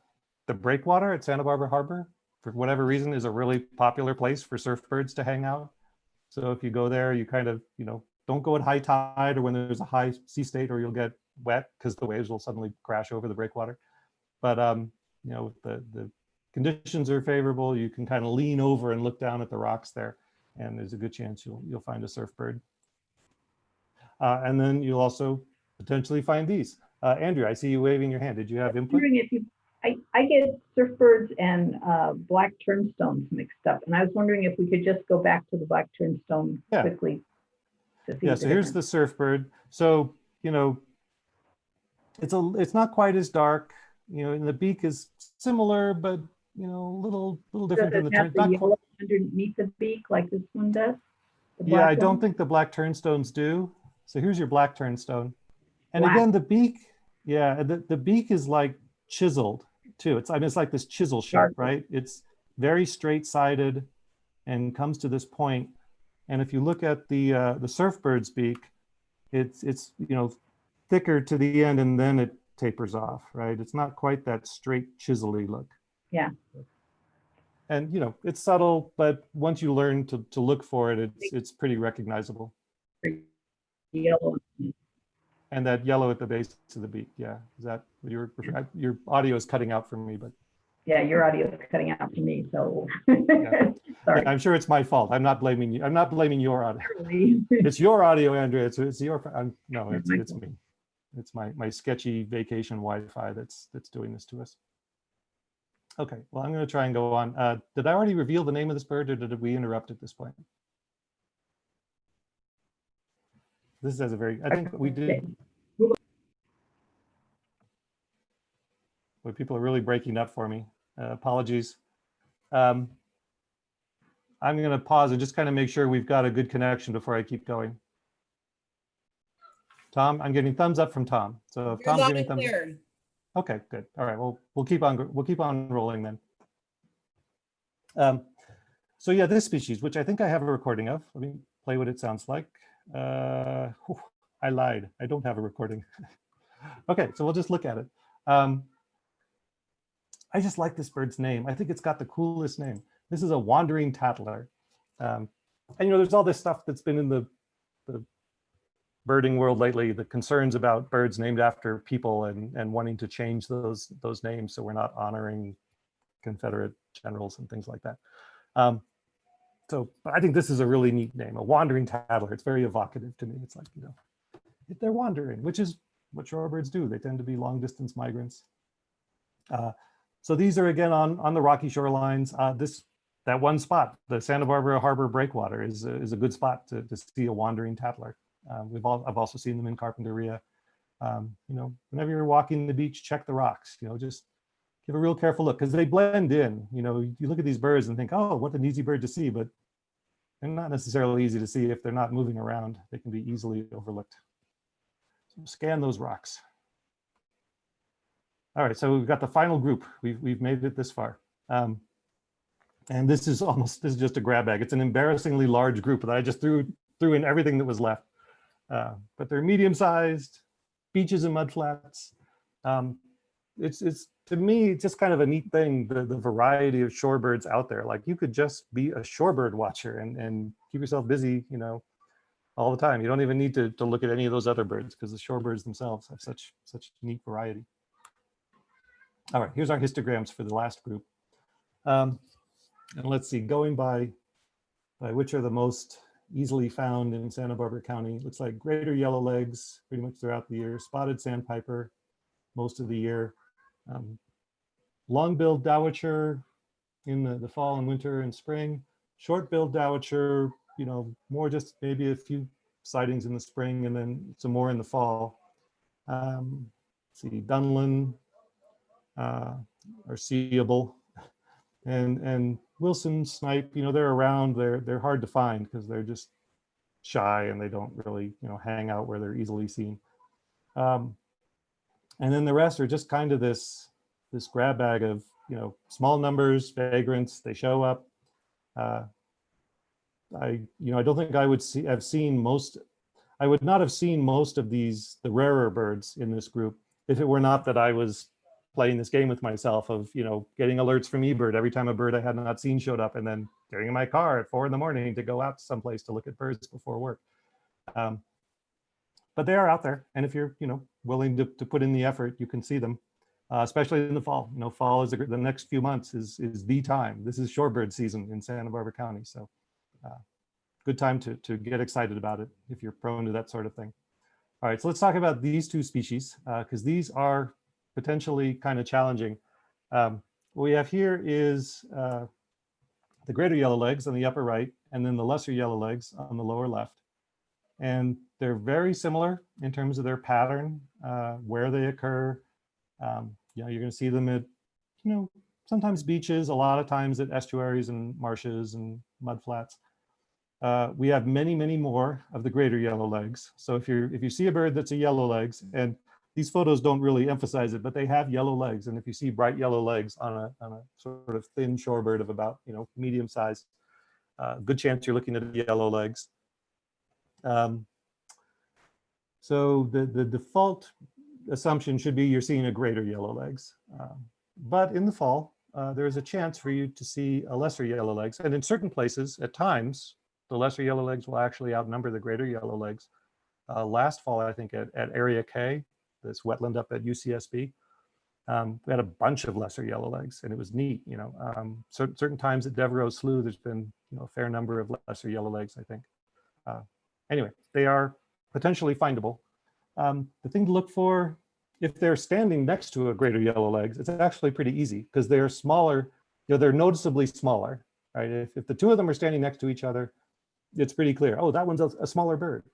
breakwater at Santa Barbara Harbor, for whatever reason, is a really popular place for surfbirds to hang out. So if you go there, you kind of, don't go at high tide or when there's a high sea state, or you'll get wet because the waves will suddenly crash over the breakwater. But, the conditions are favorable. You can kind of lean over and look down at the rocks there, and there's a good chance you'll find a surfbird. And then you'll also potentially find these. Andrew, I see you waving your hand. Did you have input? I get surfbirds and black turnstones mixed up, and I was wondering if we could just go back to the black turnstone quickly. To see so here's the surfbird. So it's not quite as dark, and the beak is similar, but a little different than the turn. The yellow underneath the beak like this one does? Yeah, I don't think the black turnstones do. So here's your black turnstone, and again the beak. Yeah, the beak is like chiseled too. It's like this chisel shape, right? It's very straight-sided and comes to this point. And if you look at the surfbird's beak, it's thicker to the end, and then it tapers off, right? It's not quite that straight chisel-y look. Yeah. And it's subtle, but once you learn to look for it, it's pretty recognizable. Yellow. And that yellow at the base of the beak, yeah. Is that what your audio is cutting out for me, but yeah, your audio is cutting out for me. So yeah. sorry. I'm sure it's my fault. I'm not blaming you. I'm not blaming your audio. It's your audio, Andrea. It's your. No, it's me. It's my sketchy vacation Wi-Fi that's doing this to us. Okay, well, I'm going to try and go on. Did I already reveal the name of this bird, or did we interrupt at this point? This is I think we did. Boy, people are really breaking up for me. Apologies. I'm going to pause and just kind of make sure we've got a good connection before I keep going. Tom, I'm getting thumbs up from Tom. So if You're Tom's loud giving and thumbs, clear. okay, good. All right, well, we'll keep on rolling then. So yeah, this species, which I think I have a recording of. Let me play what it sounds like. I lied. I don't have a recording. Okay, so we'll just look at it. I just like this bird's name. I think it's got the coolest name. This is a wandering tattler. And you know, there's all this stuff that's been in the birding world lately, the concerns about birds named after people and wanting to change those names so we're not honoring Confederate generals and things like that. So I think this is a really neat name, a wandering tattler. It's very evocative to me. It's like, you know, they're wandering, which is what shorebirds do. They tend to be long distance migrants. So these are again on the rocky shorelines. That one spot, the Santa Barbara Harbor breakwater, is a good spot to see a wandering tattler. I've also seen them in Carpinteria. You know, whenever you're walking the beach, check the rocks. You know, just give a real careful look because they blend in. You know, you look at these birds and think, oh, what an easy bird to see, but they're not necessarily easy to see if they're not moving around. They can be easily overlooked. So scan those rocks. All right, so we've got the final group. We've made it this far. And this is just a grab bag. It's an embarrassingly large group that I just threw in everything that was left. But they're medium-sized, beaches and mudflats. It's to me, it's just kind of a neat thing, the variety of shorebirds out there. Like you could just be a shorebird watcher and keep yourself busy, you know, all the time. You don't even need to look at any of those other birds because the shorebirds themselves have such neat variety. All right, here's our histograms for the last group. And let's see, going by which are the most easily found in Santa Barbara County. Looks like greater yellowlegs pretty much throughout the year, spotted sandpiper most of the year, long-billed Dowitcher in the fall and winter and spring, short-billed Dowitcher, you know, more just maybe a few sightings in the spring and then some more in the fall. Let's see, Dunlin are seeable, and Wilson snipe, you know, they're around. They're hard to find because they're just shy and they don't really, you know, hang out where they're easily seen. And then the rest are just kind of this grab bag of, you know, small numbers, vagrants. They show up. I don't think I would have seen most. I would not have seen most of the rarer birds in this group if it were not that I was playing this game with myself of, you know, getting alerts from eBird every time a bird I had not seen showed up, and then getting in my car at 4 in the morning to go out someplace to look at birds before work. But they are out there, and if you're, you know, willing to put in the effort, you can see them, especially in the fall. You know, fall is the next few months is the time. This is shorebird season in Santa Barbara County, so good time to get excited about it if you're prone to that sort of thing. All right, so let's talk about these two species because these are potentially kind of challenging. What we have here is the greater yellowlegs on the upper right, and then the lesser yellowlegs on the lower left. And they're very similar in terms of their pattern, where they occur. You know, you're going to see them at, you know, sometimes beaches, a lot of times at estuaries and marshes and mudflats. We have many, many more of the greater yellowlegs. So if you see a bird that's a yellowlegs, and these photos don't really emphasize it, but they have yellow legs. And if you see bright yellow legs on a sort of thin shorebird of about, you know, medium size, good chance you're looking at yellow legs. So the default assumption should be you're seeing a greater yellowlegs. But in the fall, there's a chance for you to see a lesser yellowlegs. And in certain places, at times, the lesser yellowlegs will actually outnumber the greater yellowlegs. Last fall, I think at Area K, this wetland up at UCSB, we had a bunch of lesser yellowlegs, and it was neat. You know, certain times at Devereaux Slough, there's been, you know, a fair number of lesser yellowlegs, I think. Anyway, they are potentially findable. The thing to look for, if they're standing next to a greater yellowlegs, it's actually pretty easy because they're smaller. You know, they're noticeably smaller, right? If the two of them are standing next to each other, it's pretty clear. Oh, that one's a smaller bird.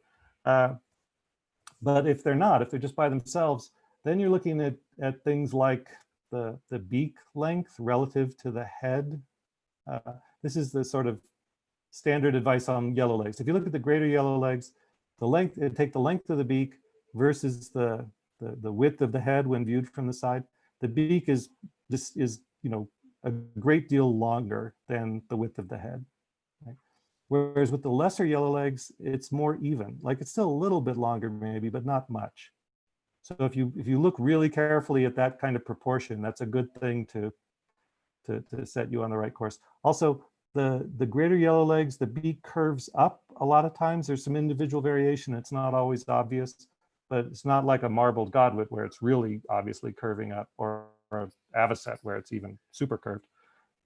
But if they're not, if they're just by themselves, then you're looking at things like the beak length relative to the head. This is the sort of standard advice on yellowlegs. If you look at the greater yellowlegs, take the length of the beak versus the width of the head when viewed from the side, the beak is a great deal longer than the width of the head. Right? Whereas with the lesser yellowlegs, it's more even. Like it's still a little bit longer maybe, but not much. So if you look really carefully at that kind of proportion, that's a good thing to set you on the right course. Also, the greater yellowlegs, the beak curves up a lot of times. There's some individual variation. It's not always obvious, but it's not like a marbled Godwit where it's really obviously curving up, or a avocet where it's even super curved.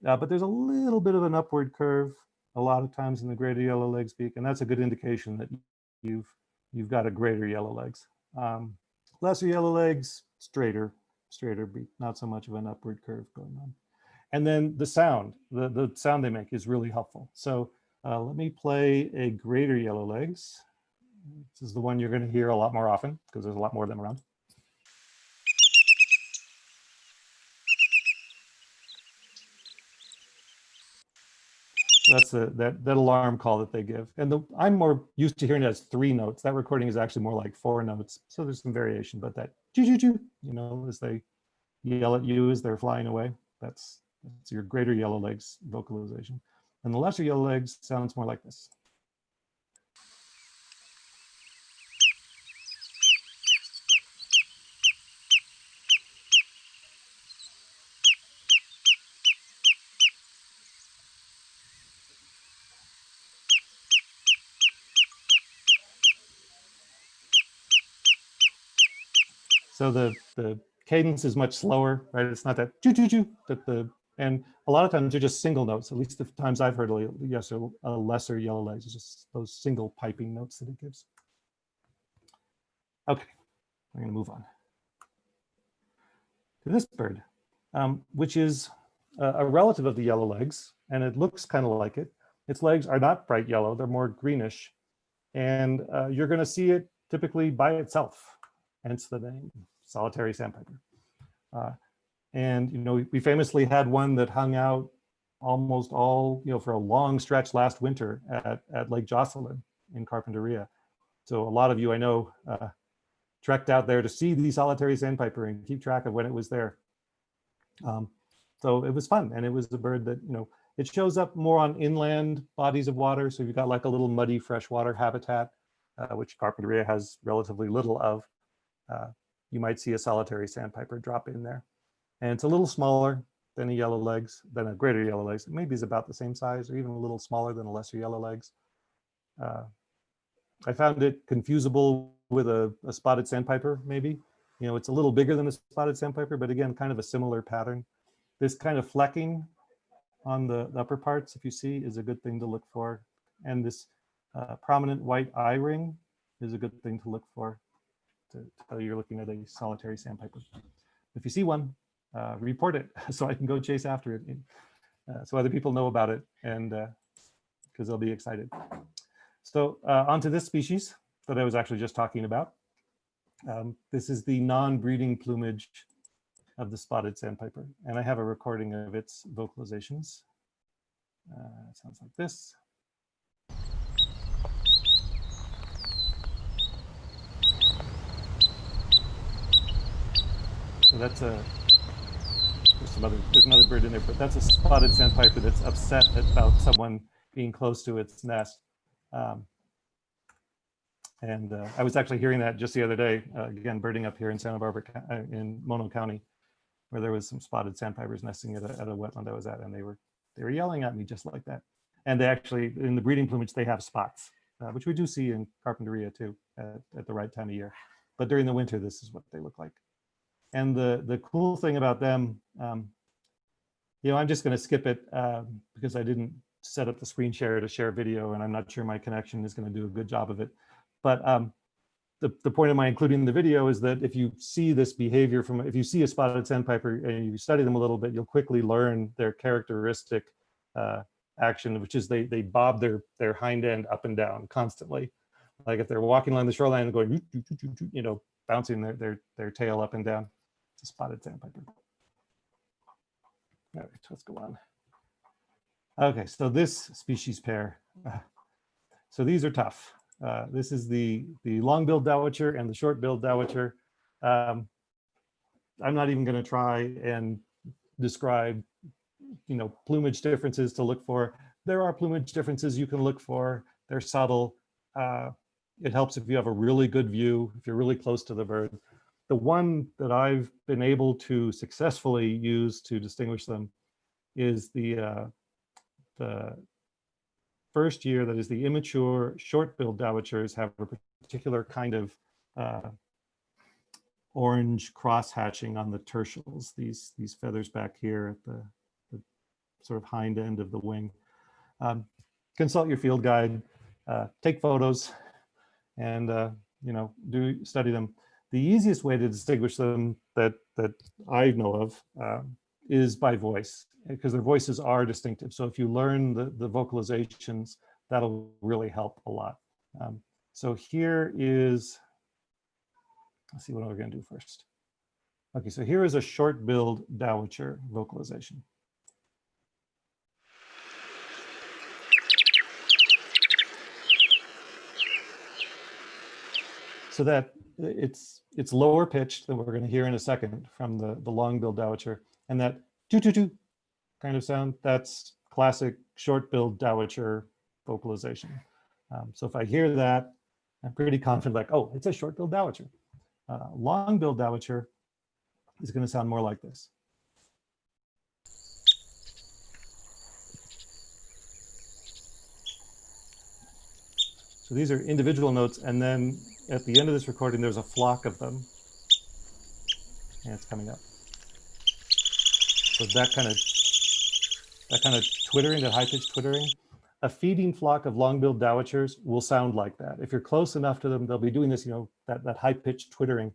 But there's a little bit of an upward curve a lot of times in the greater yellowlegs beak, and that's a good indication that you've got a greater yellowlegs. Lesser yellowlegs, straighter beak, not so much of an upward curve going on. And then the sound they make is really helpful. So let me play a greater yellowlegs. This is the one you're going to hear a lot more often because there's a lot more of them around. So that's that alarm call that they give. And I'm more used to hearing it as 3 notes. That recording is actually more like 4 notes. So there's some variation, but that choo-choo-choo, as they yell at you as they're flying away, that's your greater yellowlegs vocalization. And the lesser yellowlegs sounds more like this. So the cadence is much slower, right? It's not that choo-choo-choo, and a lot of times they're just single notes. At least the times I've heard a lesser yellowlegs, it's just those single piping notes that it gives. Okay, I'm gonna move on to this bird, which is a relative of the yellowlegs, and it looks kind of like it. Its legs are not bright yellow, they're more greenish, and you're gonna see it typically by itself, hence the name, solitary sandpiper. And we famously had one that hung out almost all, for a long stretch last winter at Lake Jocelyn in Carpinteria. So a lot of you I know trekked out there to see the solitary sandpiper and keep track of when it was there. So it was fun, and it was a bird that, it shows up more on inland bodies of water. So you've got like a little muddy freshwater habitat, which Carpinteria has relatively little of. You might see a solitary sandpiper drop in there. And it's a little smaller than a yellowlegs, than a greater yellowlegs. It maybe is about the same size or even a little smaller than a lesser yellowlegs. I found it confusable with a spotted sandpiper, maybe. It's a little bigger than a spotted sandpiper, but again, kind of a similar pattern. This kind of flecking on the upper parts, if you see, is a good thing to look for. And this prominent white eye ring is a good thing to look for, to tell you're looking at a solitary sandpiper. If you see one, report it so I can go chase after it, so other people know about it, and because they'll be excited. So onto this species that I was actually just talking about. This is the non-breeding plumage of the spotted sandpiper, and I have a recording of its vocalizations. It sounds like this. So that's there's another bird in there, but that's a spotted sandpiper that's upset about someone being close to its nest. And I was actually hearing that just the other day, again, birding up here in Santa Barbara, in Mono County, where there was some spotted sandpipers nesting at a wetland I was at, and they were yelling at me just like that. And they actually, in the breeding plumage, they have spots, which we do see in Carpinteria too, at the right time of year. But during the winter, this is what they look like. And the cool thing about them, I'm just going to skip it because I didn't set up the screen share to share video, and I'm not sure my connection is going to do a good job of it. But the point of my including the video is that if you see this behavior if you see a spotted sandpiper and you study them a little bit, you'll quickly learn their characteristic action, which is they bob their hind end up and down constantly. Like if they're walking along the shoreline and going, bouncing their tail up and down. It's a spotted sandpiper. All right, let's go on. Okay, so this species pair. So these are tough. This is the long-billed Dowitcher and the short-billed Dowitcher. I'm not even going to try and describe, plumage differences to look for. There are plumage differences you can look for. They're subtle. It helps if you have a really good view, if you're really close to the bird. The one that I've been able to successfully use to distinguish them is the first year, that is the immature short-billed Dowitchers have a particular kind of orange cross-hatching on the tertials, these feathers back here at the sort of hind end of the wing. Consult your field guide, take photos, and study them. The easiest way to distinguish them that I know of is by voice, because their voices are distinctive. So if you learn the vocalizations, that'll really help a lot. So here is, let's see what we're going to do first. Okay, so here is a short-billed Dowitcher vocalization. So that it's lower pitched than we're going to hear in a second from the long-billed Dowitcher, and that toot-toot-toot kind of sound, that's classic short-billed Dowitcher vocalization. So if I hear that, I'm pretty confident, like, oh, it's a short-billed Dowitcher. Long-billed Dowitcher is going to sound more like this. So these are individual notes, and then at the end of this recording, there's a flock of them, and it's coming up. So that kind of twittering, that high-pitched twittering, a feeding flock of long-billed Dowitchers will sound like that. If you're close enough to them, they'll be doing this, that high-pitched twittering.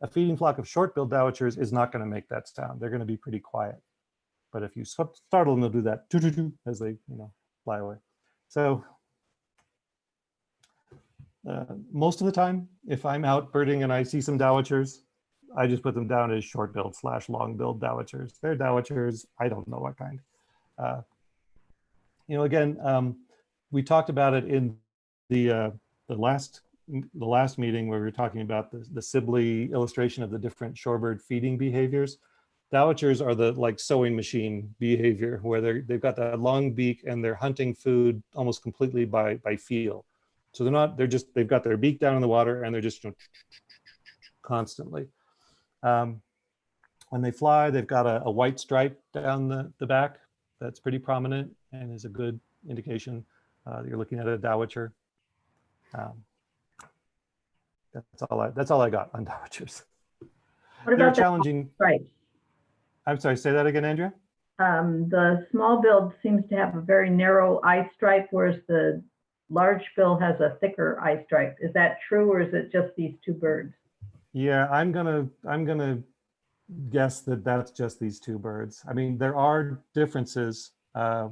A feeding flock of short-billed Dowitchers is not going to make that sound. They're going to be pretty quiet. But if you startle them, they'll do that toot-toot-toot as they, fly away. So most of the time, if I'm out birding and I see some Dowitchers, I just put them down as short-billed / long-billed Dowitchers. They're Dowitchers. I don't know what kind. Again, we talked about it in the last meeting where we were talking about the Sibley illustration of the different shorebird feeding behaviors. Dowitchers are the like sewing machine behavior, where they've got that long beak and they're hunting food almost completely by feel. So they've got their beak down in the water and they're just constantly. When they fly, they've got a white stripe down the back that's pretty prominent and is a good indication that you're looking at a Dowitcher. That's all I got on Dowitchers. What They're about the challenging. stripes? I'm sorry, say that again, Andrea. The small bill seems to have a very narrow eye stripe, whereas the large bill has a thicker eye stripe. Is that true, or is it just these two birds? Yeah, I'm gonna guess that that's just these two birds. I mean, there are differences, but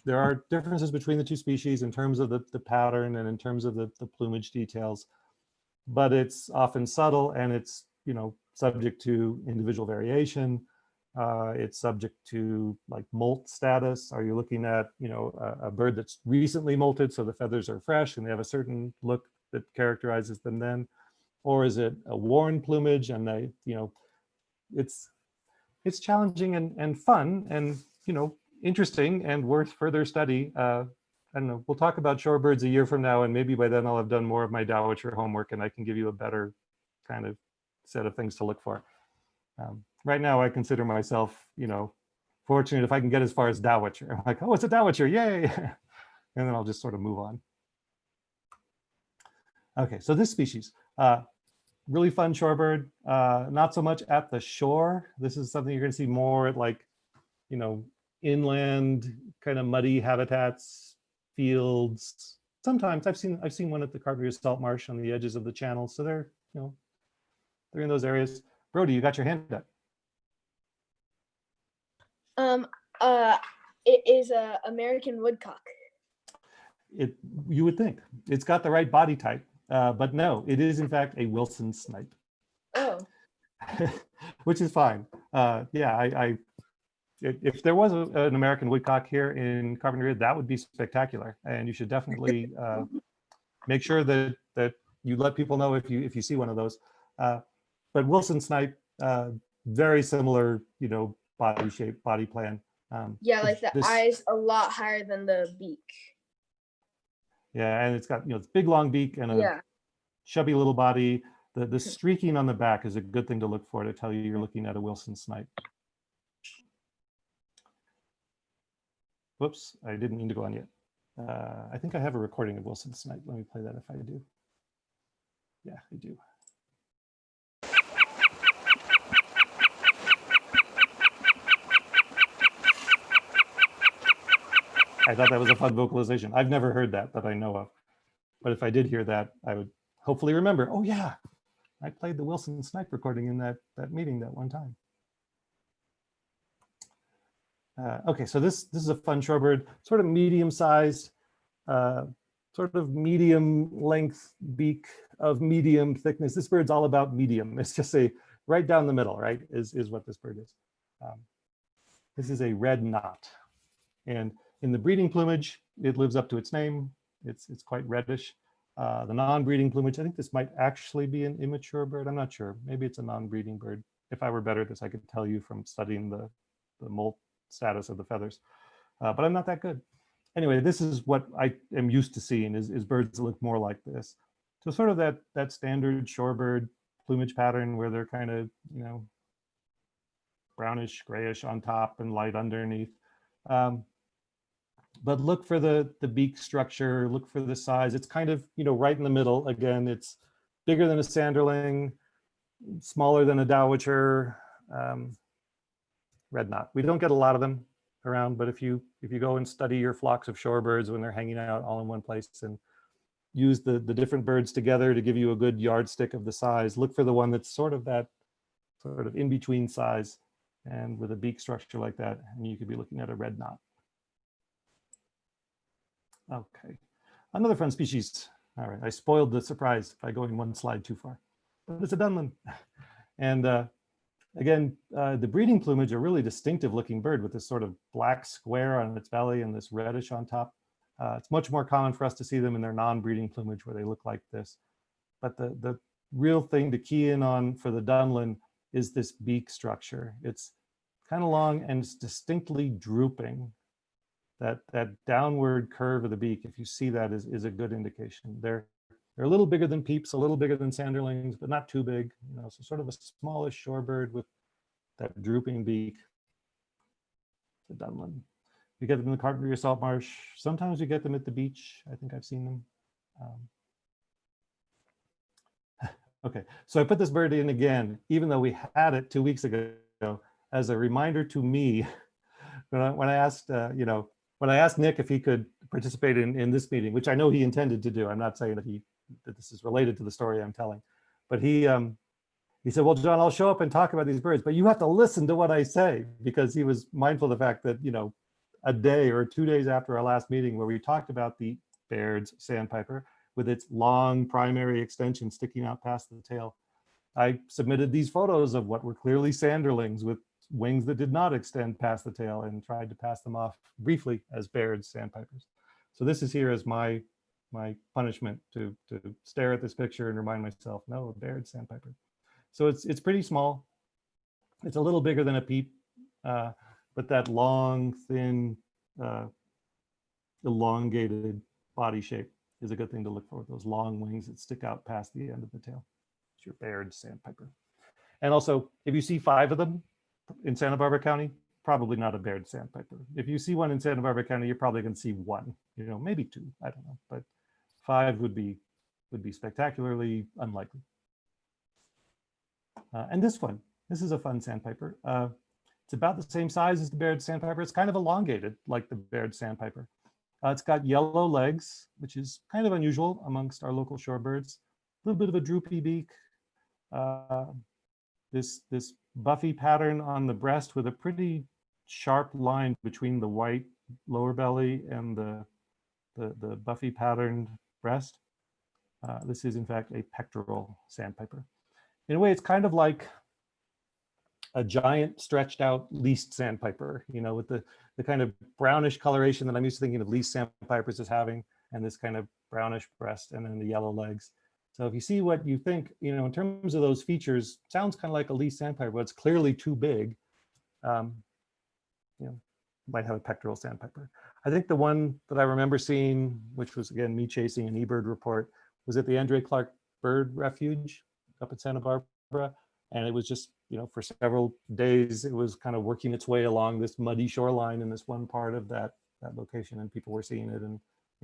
there are differences between the two species in terms of the pattern and in terms of the plumage details. But it's often subtle, and it's subject to individual variation. It's subject to like molt status. Are you looking at a bird that's recently molted, so the feathers are fresh and they have a certain look that characterizes them then, or is it a worn plumage and they it's challenging and fun and interesting and worth further study. I don't know. We'll talk about shorebirds a year from now, and maybe by then I'll have done more of my Dowitcher homework and I can give you a better kind of set of things to look for. Right now, I consider myself, fortunate if I can get as far as Dowitcher. I'm like, oh, it's a Dowitcher, yay! And then I'll just sort of move on. Okay, so this species, really fun shorebird. Not so much at the shore. This is something you're going to see more at like, inland kind of muddy habitats, fields. Sometimes I've seen one at the Carpinteria Salt Marsh on the edges of the channel. So they're in those areas. Brody, you got your hand up. It is a American woodcock. You would think it's got the right body type, but no, it is in fact a Wilson snipe. Oh. Which is fine. Yeah, if there was an American woodcock here in Carpinteria, that would be spectacular, and you should definitely make sure that you let people know if you see one of those. But Wilson snipe, very similar, body shape, body plan. Yeah, like the this- eyes a lot higher than the beak. Yeah, and it's got this big long beak and a Yeah. chubby little body. The streaking on the back is a good thing to look for to tell you you're looking at a Wilson snipe. Whoops, I didn't mean to go on yet. I think I have a recording of Wilson snipe. Let me play that if I do. Yeah, I do. I thought that was a fun vocalization. I've never heard that I know of. But if I did hear that, I would hopefully remember, oh yeah, I played the Wilson snipe recording in that meeting that one time. Okay, so this is a fun shorebird, sort of medium-sized, sort of medium length beak of medium thickness. This bird's all about medium. It's just right down the middle, right, is what this bird is. This is a red knot. And in the breeding plumage, it lives up to its name. It's quite reddish. The non-breeding plumage, I think this might actually be an immature bird. I'm not sure. Maybe it's a non-breeding bird. If I were better at this, I could tell you from studying the molt status of the feathers. But I'm not that good. Anyway, this is what I am used to seeing is birds that look more like this. So sort of that standard shorebird plumage pattern where they're kind of, brownish, grayish on top and light underneath. But look for the beak structure, look for the size. It's kind of, right in the middle. Again, it's bigger than a sanderling, smaller than a Dowitcher, red knot. We don't get a lot of them around, but if you go and study your flocks of shorebirds when they're hanging out all in one place and use the different birds together to give you a good yardstick of the size, look for the one that's sort of in between size and with a beak structure like that, and you could be looking at a red knot. Okay, another fun species. All right, I spoiled the surprise by going one slide too far, but it's a Dunlin. And again, the breeding plumage, a really distinctive looking bird with this sort of black square on its belly and this reddish on top. It's much more common for us to see them in their non-breeding plumage where they look like this. But the real thing to key in on for the Dunlin is this beak structure. It's kind of long and it's distinctly drooping. That downward curve of the beak, if you see that, is a good indication. They're a little bigger than peeps, a little bigger than sanderlings, but not too big. So sort of a smallish shorebird with that drooping beak. The Dunlin. We get them in the Carpinteria salt marsh. Sometimes we get them at the beach. I think I've seen them. Okay, so I put this bird in again, even though we had it 2 weeks ago, as a reminder to me when I asked, when I asked Nick if he could participate in this meeting, which I know he intended to do. I'm not saying that this is related to the story I'm telling, but he said, well, John, I'll show up and talk about these birds, but you have to listen to what I say, because he was mindful of the fact that, a day or 2 days after our last meeting where we talked about the Baird's sandpiper with its long primary extension sticking out past the tail, I submitted these photos of what were clearly sanderlings with wings that did not extend past the tail and tried to pass them off briefly as Baird's sandpipers. So this is here as my punishment to stare at this picture and remind myself, no, a Baird's sandpiper. So it's pretty small. It's a little bigger than a peep, but that long, thin, elongated body shape is a good thing to look for. Those long wings that stick out past the end of the tail. It's your Baird's sandpiper. And also, if you see 5 of them in Santa Barbara County, probably not a Baird's sandpiper. If you see one in Santa Barbara County, you're probably going to see 1, maybe 2, I don't know, but 5 would be spectacularly unlikely. And this is a fun sandpiper. It's about the same size as the Baird's sandpiper. It's kind of elongated like the Baird's sandpiper. It's got yellow legs, which is kind of unusual amongst our local shorebirds. A little bit of a droopy beak. This buffy pattern on the breast with a pretty sharp line between the white lower belly and the buffy patterned breast. This is in fact a pectoral sandpiper. In a way, it's kind of like a giant stretched out least sandpiper, with the kind of brownish coloration that I'm used to thinking of least sandpipers as having, and this kind of brownish breast, and then the yellow legs. So if you see what you think, in terms of those features, sounds kind of like a least sandpiper, but it's clearly too big. Might have a pectoral sandpiper. I think the one that I remember seeing, which was again me chasing an eBird report, was at the Andre Clark Bird Refuge up in Santa Barbara, and it was just for several days it was kind of working its way along this muddy shoreline in this one part of that location, and people were seeing it, and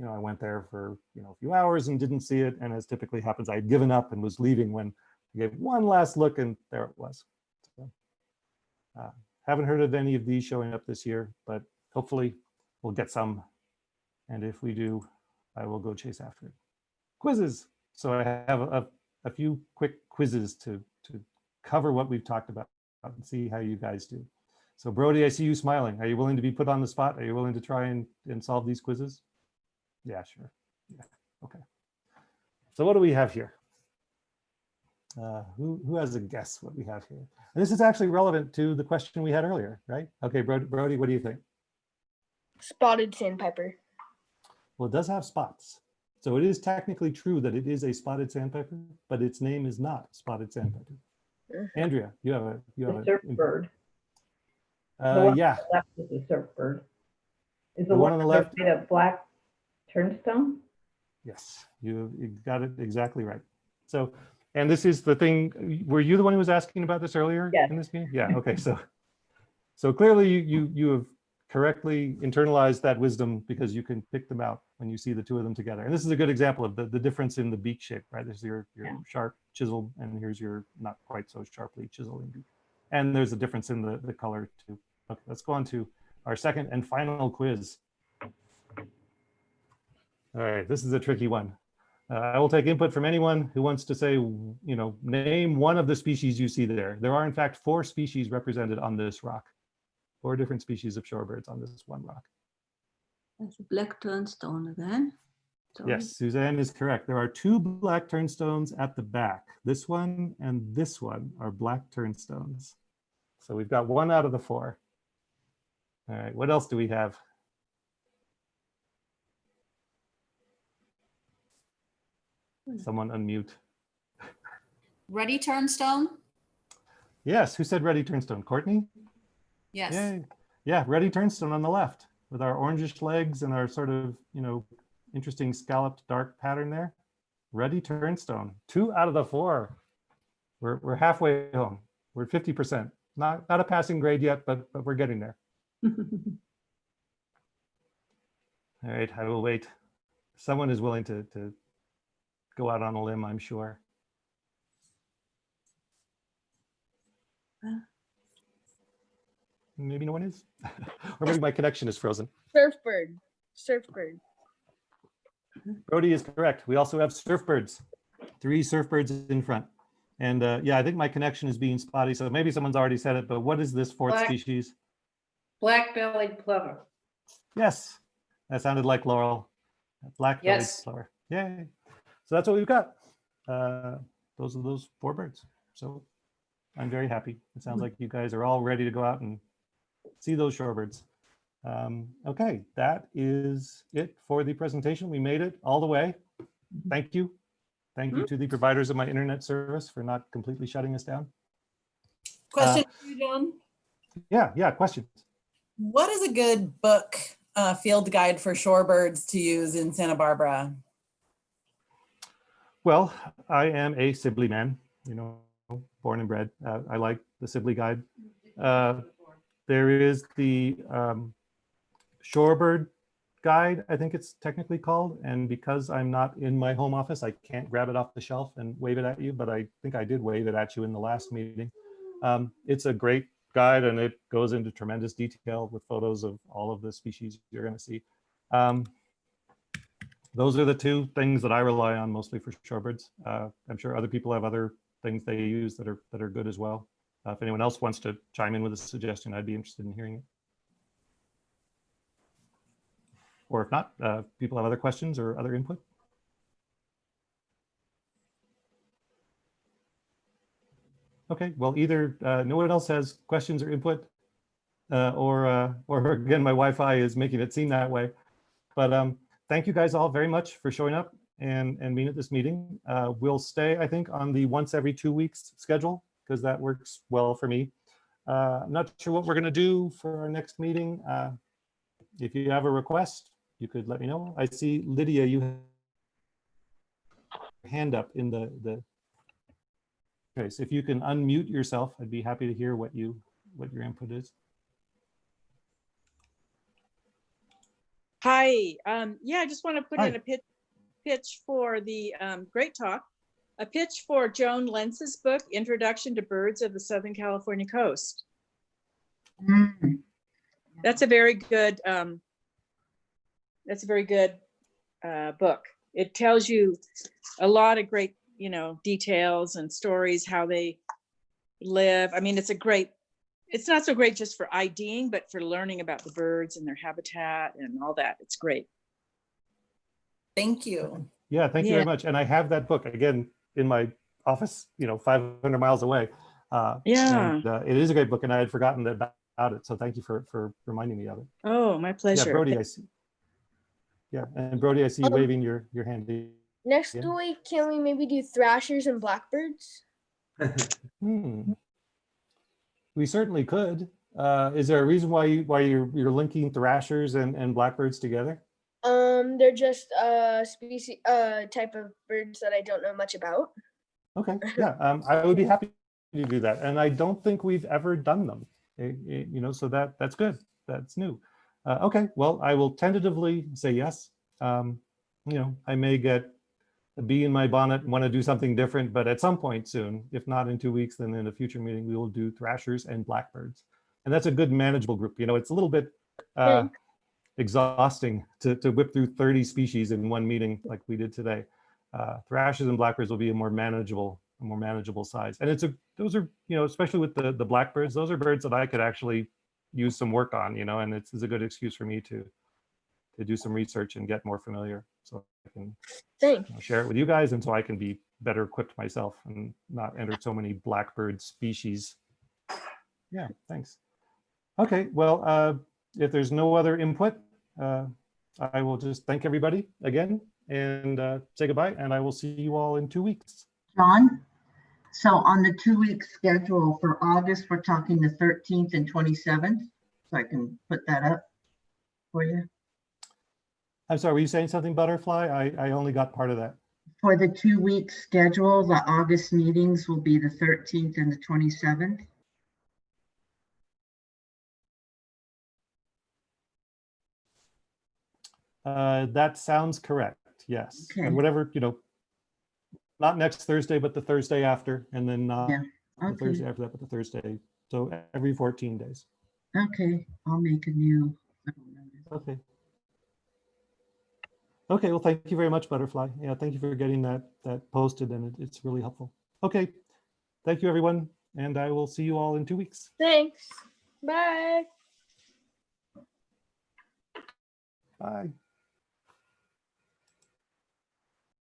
I went there for a few hours and didn't see it, and as typically happens, I had given up and was leaving when I gave one last look, and there it was. So, haven't heard of any of these showing up this year, but hopefully we'll get some. And if we do, I will go chase after it. Quizzes. So I have a few quick quizzes to cover what we've talked about and see how you guys do. So Brody, I see you smiling. Are you willing to be put on the spot? Are you willing to try and solve these quizzes? Yeah, sure. Yeah, okay. So what do we have here? Who has a guess what we have here? And this is actually relevant to the question we had earlier, right? Okay, Brody, what do you think? Spotted sandpiper. Well, it does have spots. So it is technically true that it is a spotted sandpiper, but its name is not spotted sandpiper. Andrea, you have a Surfbird. The one yeah. on the left is a surfbird. Is The one on the left made of black turnstone? Yes, you got it exactly right. So, and this is the thing, were you the one who was asking about this earlier Yes. in this meeting? Yeah, okay, so clearly you have correctly internalized that wisdom because you can pick them out when you see the two of them together. And this is a good example of the difference in the beak shape, right? This is your sharp chisel, and here's your not quite so sharply chiseling beak. And there's a difference in the color too. Okay, let's go on to our second and final quiz. All right, this is a tricky one. I will take input from anyone who wants to say, name one of the species you see there. There are in fact 4 species represented on this rock. 4 different species of shorebirds on this one rock. That's a black turnstone again. Sorry. Yes, Suzanne is correct. There are 2 black turnstones at the back. This one and this one are black turnstones. So we've got 1 out of the 4. All right, what else do we have? Someone unmute. Ruddy Turnstone? Yes, who said Ruddy Turnstone? Courtney? Yes. Yay. Yeah, Ruddy Turnstone on the left with our orangish legs and our sort of, interesting scalloped dark pattern there. Ruddy Turnstone, 2 out of the 4. We're halfway home. We're at 50%. Not a passing grade yet, but we're getting there. All right, I will wait. Someone is willing to go out on a limb, I'm sure. Maybe no one is. Or maybe my connection is frozen. Surfbird. Surfbird. Brody is correct. We also have surfbirds. 3 surfbirds in front. And yeah, I think my connection is being spotty, so maybe someone's already said it, but what is this 4th species? Black-bellied plover. Yes, that sounded like Laurel. Black-bellied plover. Yay. So that's what we've got. Those are those 4 birds. So I'm very happy. It sounds like you guys are all ready to go out and see those shorebirds. Okay, that is it for the presentation. We made it all the way. Thank you. Thank you to the providers of my internet service for not completely shutting us down. Question for you, John. Yeah, questions. What is a good book field guide for shorebirds to use in Santa Barbara? Well, I am a Sibley man, born and bred. I like the Sibley guide. There is the Shorebird guide, I think it's technically called. And because I'm not in my home office, I can't grab it off the shelf and wave it at you, but I think I did wave it at you in the last meeting. It's a great guide, and it goes into tremendous detail with photos of all of the species you're going to see. Those are the 2 things that I rely on mostly for shorebirds. I'm sure other people have other things they use that are good as well. If anyone else wants to chime in with a suggestion, I'd be interested in hearing it. Or if not, people have other questions or other input. Okay, well, either no one else has questions or input, or again, my Wi-Fi is making it seem that way. But thank you guys all very much for showing up. and meet at this meeting. We'll stay, I think, on the once every 2 weeks schedule because that works well for me. I'm not sure what we're going to do for our next meeting. If you have a request, you could let me know. I see Lydia, you have your hand up in the. Okay, so if you can unmute yourself, I'd be happy to hear what your input is. Hi. Yeah, I just want to put Hi. in a pitch for the great talk, a pitch for Joan Lentz's book, Introduction to Birds of the Southern California Coast. That's a very good. That's a very good book. It tells you a lot of great, details and stories how they live. I mean, it's not so great just for IDing, but for learning about the birds and their habitat and all that. It's great. Thank you. Yeah, thank you very much. And I have that book again in my office, 500 miles away. Yeah. And, it is a great book, and I had forgotten about it. So thank you for reminding me of it. Oh, my pleasure. Yeah, Brody, I see. Yeah, and Brody, I see you waving your hand. Next Yeah. week, can we maybe do thrashers and blackbirds? We certainly could. Is there a reason why you're linking thrashers and blackbirds together? They're just species type of birds that I don't know much about. Okay, yeah, I would be happy to do that, and I don't think we've ever done them. So that's good. That's new. Okay, well, I will tentatively say yes. I may get a bee in my bonnet and want to do something different, but at some point soon, if not in 2 weeks, then in a future meeting, we will do thrashers and blackbirds. And that's a good manageable group. It's a little bit exhausting to whip through 30 species in one meeting like we did today. Thrashers and blackbirds will be a more manageable size. And those are, especially with the blackbirds, those are birds that I could actually use some work on, and it's a good excuse for me to do some research and get more familiar, so I can share it with you guys, and so I can be better equipped myself and not enter so many blackbird species. Yeah, thanks. Okay, well, if there's no other input, I will just thank everybody again and say goodbye, and I will see you all in 2 weeks. John, so on the 2-week schedule for August, we're talking the 13th and 27th, so I can put that up for you. I'm sorry, were you saying something, Butterfly? I only got part of that. For the 2-week schedule, the August meetings will be the 13th and the 27th. That sounds correct, yes. Okay. And whatever, not next Thursday, but the Thursday after, and then not the Thursday after that, but the Thursday. So every 14 days. Okay, I'll make a new. Okay. Okay, well, thank you very much, Butterfly. Yeah, thank you for getting that posted, and it's really helpful. Okay, thank you, everyone, and I will see you all in 2 weeks. Thanks. Bye. Bye.